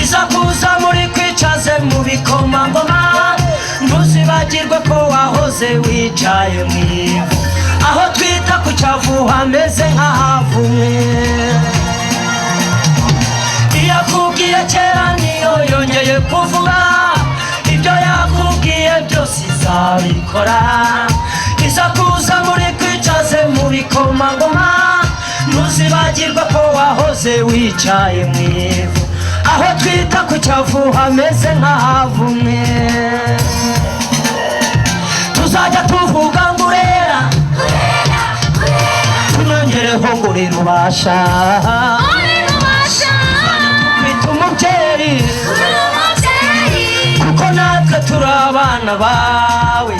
Iza kuza muri kwicaze mu bikomangoma ntuzibagirwe ko wahoze wicaye mu ivu aho twita ku cyavu hameze nk'ahavumwe. Iyakubwiye kera niyo yongeye kuvuga ibyo yakubwiye byose izabikora. Iza kuza muri kwicaze mu bikomangoma ntuzibagirwe ko wahoze wicaye mu ivu aho twita ku cyavu hameze nk'ahavumwe. Tuzajya tuvuga ngo urera tunongereho ngo uri rubasha. Twita umubyeyi kuko natwe turi abana bawe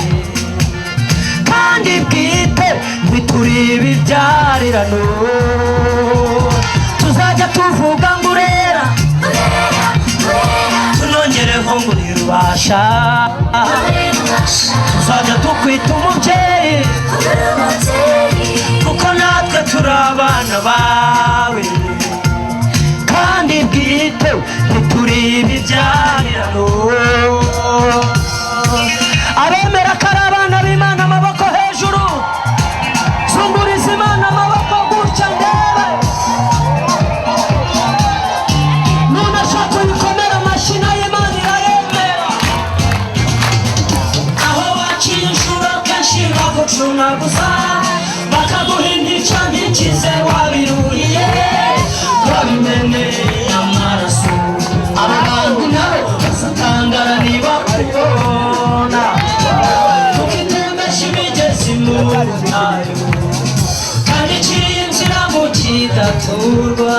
kandi bwite ntituri ibibyarirano. Tuzajya tuvuga ngo urera tunongereho ngo uri rubasha. Tuzajya tukwita umubyeyi kuko natwe turabana bawe kandi bwite ntituri ibibyarano abemera ko ari abana b'Imana amaboko hejuru zunguriza Imana amaboko gutya ndebe none ashaka uyikomera amashina y'Imana irayemera aho waciye inshuro kenshi bagucuna gusa bakaguha intica ntikize wabiruhiye wabimeneye amaraso aba bantu nabo bazatangara niba kubona tukitemesha imigezi mu butayu kandi iciye inzira mu kidaturwa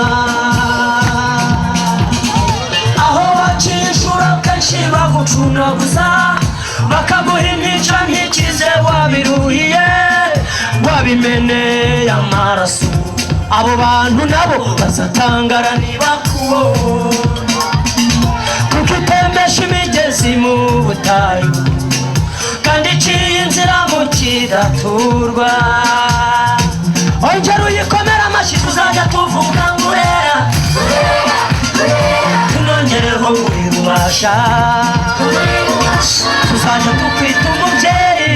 aho waciye inshuro kenshi bagucuna gusa bakaguha intica ntikize wabiruhiye wabimeneye amaraso abo bantu nabo bazatangara niba kubona tukitembesha imigezi mu butayu kandi iciye inzira mu kidaturwa ongera uyikomera amashyi tuzajya tuvuga ngo urera tunongereho muri rubasha tuzajya tukwita umubyeyi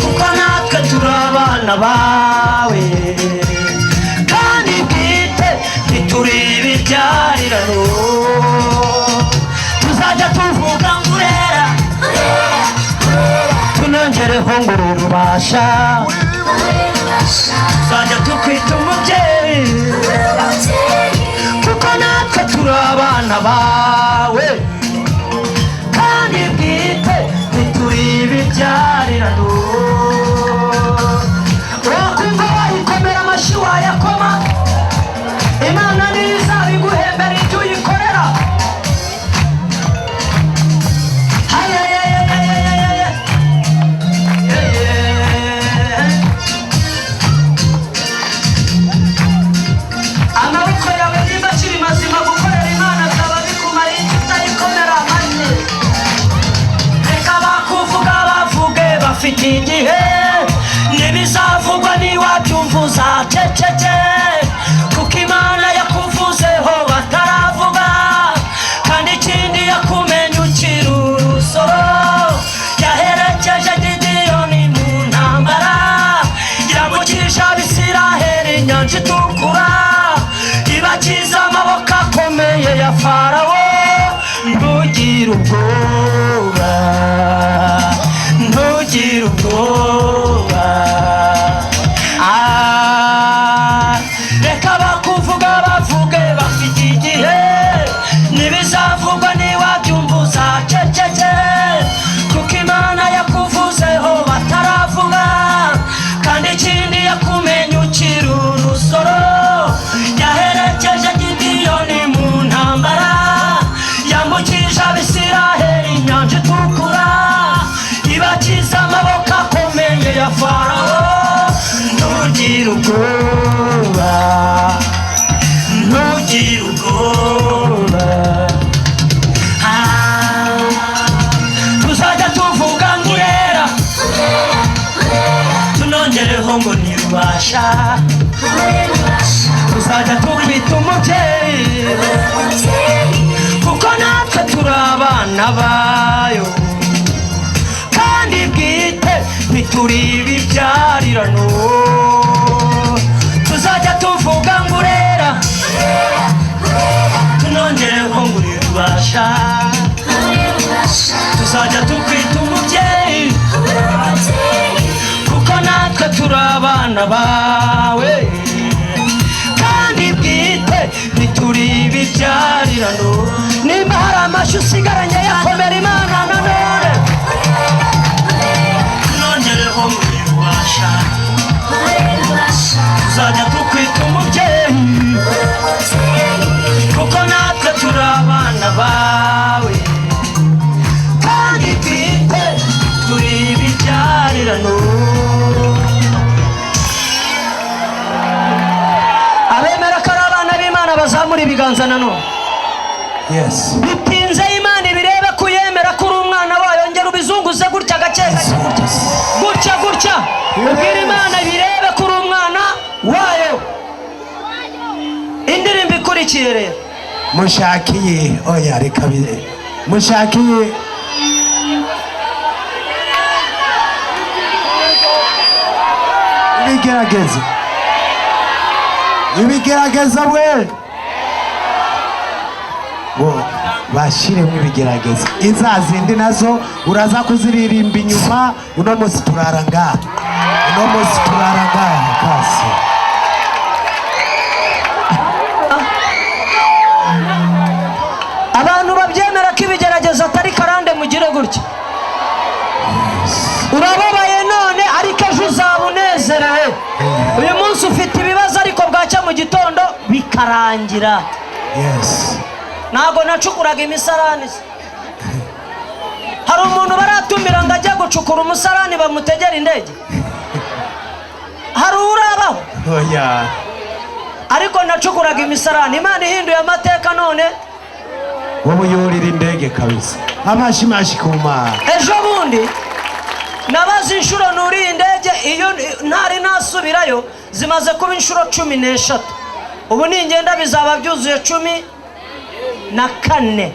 kuko natwe turi abana bawe kandi bwite ntituri ibibyarirano tuzajya tuvuga ngo urera tunongereho ngo uri rubasha tuzajya tukwita umubyeyi kuko natwe turi abana bawe kandi bwite ntituri ibibyarirano wakumva wayikomera amashyi wayakoma Imana niyo izabiguhembera ibyo uyikorera amaboko yawe nimba akiri mazima gukorera Imana byaba bikumara iki utayikomera amashyi reka bakuvuga bavuge bafite igihe nibizavugwa niwabyumva uzaceceke kuko Imana yakuvuzeho bataravuga kandi ikindi yakumenya ukiri urusoro yaherekeje Gideyoni mu ntambara iramukisha Abisiraheli inyanja itukura ibakiza amaboko akomeye ya Farawo ntugire ubwoba ntugire ubwoba reka bakuvuga bavuge bafite igihe nibizavugwa niwabyumva uzaceceke kuko Imana yakuvuzeho bataravuga kandi ikindi yakumenya ukiri urusoro yaherekeje Gideyoni mu ntambara yambukije Abisiraheli inyanja itukura ibakiza amaboko akomeye ya Farawo ntugire ubwoba ntugire ubwoba tuzajya tuvuga ngo urera tunongereho ngo ni rubasha tuzajya tukwita umubyeyi kuko natwe turi abana bayo kandi bwite ntituri ibibyarirano tuzajya tuvuga ngo urera tunongereho ngo uri rubasha tuzajya tukwita umubyeyi kuko natwe turi abana bawe kandi bwite ntituri ibibyarirano nimba hari amashyi usigaranye yakomera Imana nanone tunongereho ngo uri rubasha tuzajya tukwita umubyeyi kuko natwe turi abana bawe kandi bwite turi ibibyarirano abemera ko ari abana b'Imana bazamura ibiganza nanone bitinze Imana ibirebe kuyemera kuri umwana wayo ngera ubizunguze gutya gake gutya ubwira Imana ibirebe kuri umwana mushakiye oya reka bire mushakiye ibigerageza bwe bashiremo ibigerageza izazindi nazo uraza kuziririmba inyuma uno munsi turara ngaha kasi abantu babyemera ko ibigerageza atari karande mugire gutya urababaye none ariko ejo uzaba unezerewe uyu munsi ufite ibibazo ariko bwacya mu gitondo bikarangira ntabwo nacukuraga imisarani hari umuntu baratumira ngo ajya gucukura umusarani bamutegera indege hari urabaho ariko nacukuraga imisarani Imana ihinduye amateka none wowe yurira indege kabisa amashimashi kuma ejo bundi nabaze inshuro nuriye indege iyo ntari nasubirayo zimaze kuba inshuro 13 ubu ningenda bizaba byuzuye 14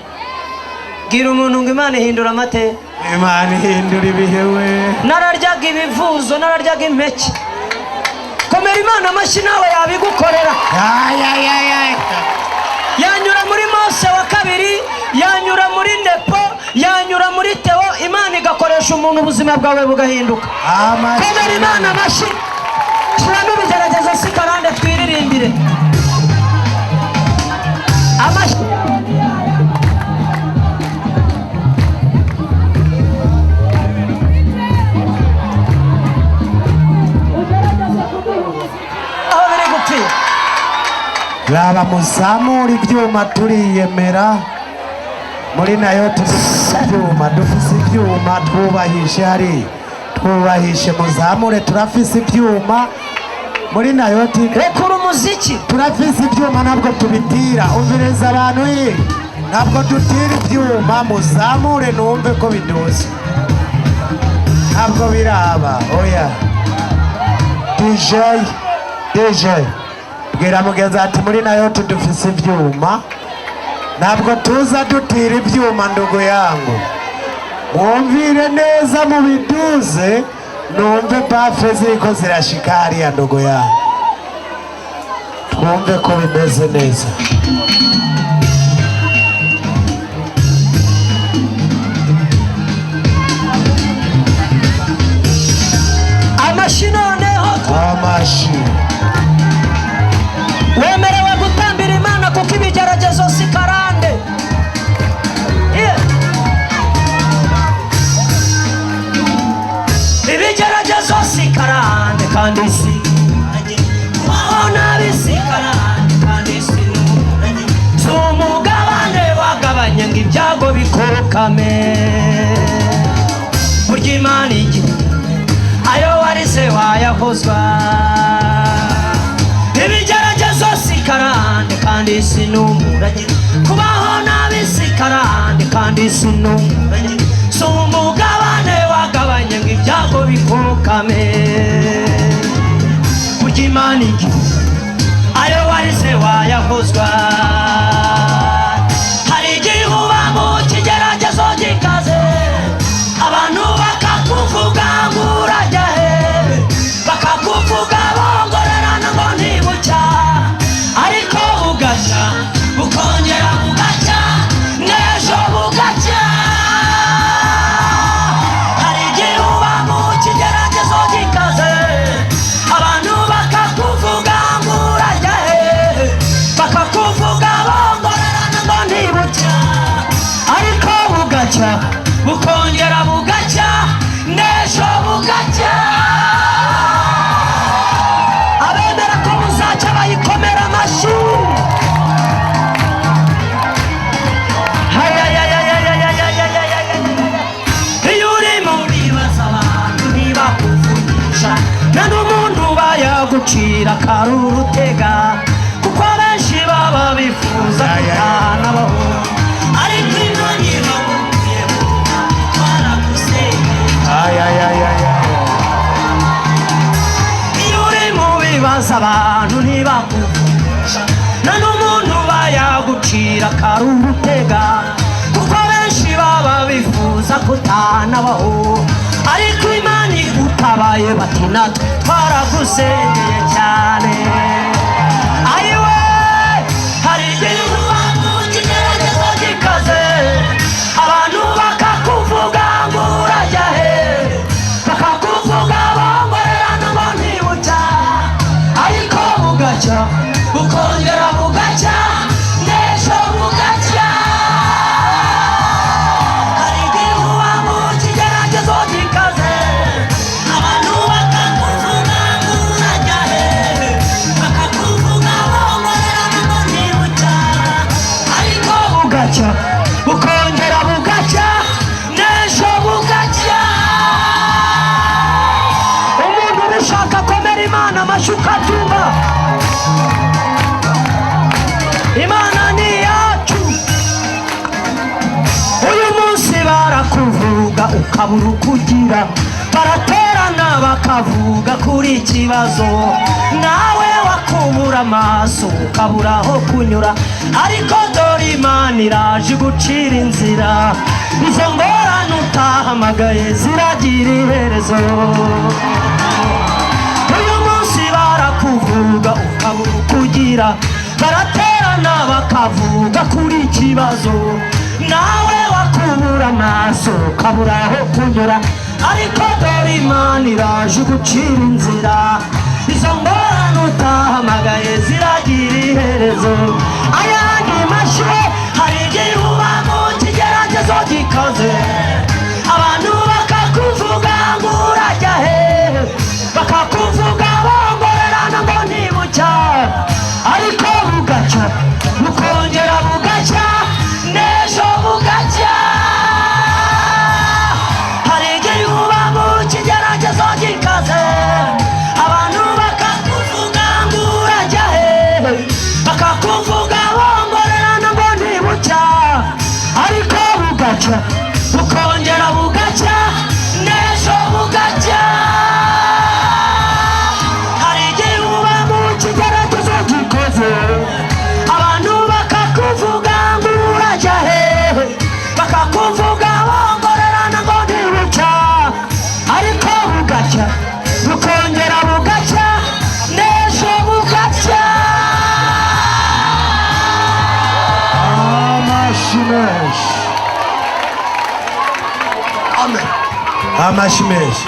gira umuntu ngo Imana ihindura amateka Imana ihindura ibihewe nararyaga ibivuzo nararyaga impeke komera Imana amashyi nawe yabigukorera yanyura muri Mose wa kabiri yanyura muri Nepo yanyura muri Teo Imana igakoresha umuntu ubuzima bwawe bugahinduka komera Imana amashyi shiramo ibigerageza si karande twiririmbire amashyi raba muzamura ibyuma turiyemera muri nayo dufise ibyuma twubahishe hari twubahishe muzamure turafise ibyuma muri nayo rekura umuziki turafise ibyuma ntabwo tubitira umvireza abantu ye ntabwo dutira ibyuma muzamure numve ko bidoze ntabwo biraba oya DJ bwira mugenzi ati muri nayo tudufise ibyuma ntabwo tuza dutira ibyuma ndugu yangu mwumvire neza mu biduze numve bafe ziriko zirashika hariya ndugu yangu twumve ko bimeze neza amashi noneho amashi wemerewe gutambira Imana kuko ibigeragezo si karande ibigeragezo si karande kandi si wabona bisi karande kandi si umugabane wagabanye ngo ibyago bikorokame burya Imana igihe ayo warize wayahozwa ibigeragezo si karande kandi si n'umurage kubaho nabi si karande kandi si n'umurage si umugabane wagabanye ngo ibyago bikorokame burya Imana igihe ayo warize wayahozwa hari igihe uba mu kigeragezo gikaze abantu bakakuvuga ngo urajya he bakakuvuga bongorerana ngo ntibucya ariko bugacya bukongera bugacya n'ejo bugacya hari igihe uba mu kigeragezo gikaze abantu bakakuvuga ngo urajya he bakakuvuga bongorerana ngo ntibucya ariko bugacya bukongera bugacya n'ejo bugacya abemera ko muzacya bayikomera amashyi iyo uri muri baza abantu ntibakuvugisha nta n'umuntu bayagucira karurutega kuko abenshi baba bifuza kujyana bahura ariko ino nyibaguye iyo uri mu bibazo abantu ntibakuvugisha nta n'umuntu bayagucira ntanabaho, ariko Imana igutabaye bati natwe twaragusengeye cyane. Ayiwe hari igihe uba mu kigeragezo gikaze, abantu bakakuvuga ngo urajya he, bakakuvuga bongorerana ngo ntibucya, ariko bugacya bukongera bugacya n'ejo bugacya. Hari igihe uba mu kigeragezo gikaze, abantu bakakuvuga ngo urajya he, bakakuvuga bongorerana ngo ntibucya, ariko bugacya bukongera bugacya n'ejo bugacya. Umuntu ubishaka komera Imana amashyi ukabyumva. Imana ni yacu. Uyu munsi barakuvuga ukabura ukugira, baraterana bakavuga kuri ikibazo, nawe wakubura amaso ukabura aho kunyura, ariko dore Imana iraje igucira inzira, izo ngorane utahamagaye ziragira iherezo. Uyu munsi barakuvuga ukabura ukugira, baraterana bakavuga kuri ikibazo, nawe wakubura amaso ukabura aho kunyura, ariko dore Imana iraje igucira inzira, izo ngorane utahamagaye ziragira iherezo. Ayandi mashyi hari igihe uba mu kigeragezo gikaze, abantu bakakuvuga ngo urajya he, bakakuvuga bongorerana ngo ntibucya, ariko bugacya bukongera bugacya n'ejo bugacya. Hari igihe uba mu kigeragezo gikaze, abantu bakakuvuga ngo urajya he, bakakuvuga bongorerana ngo ntibucya, ariko bugacya bukongera bugacya n'ejo bugacya. Hari igihe uba mu kigeragezo gikoze, abantu bakakuvuga ngo urajya he, bakakuvuga bongorerana ngo ntibucya, ariko bugacya bukongera bugacya n'ejo bugacya. amashyi menshi, Amen. amashyi menshi.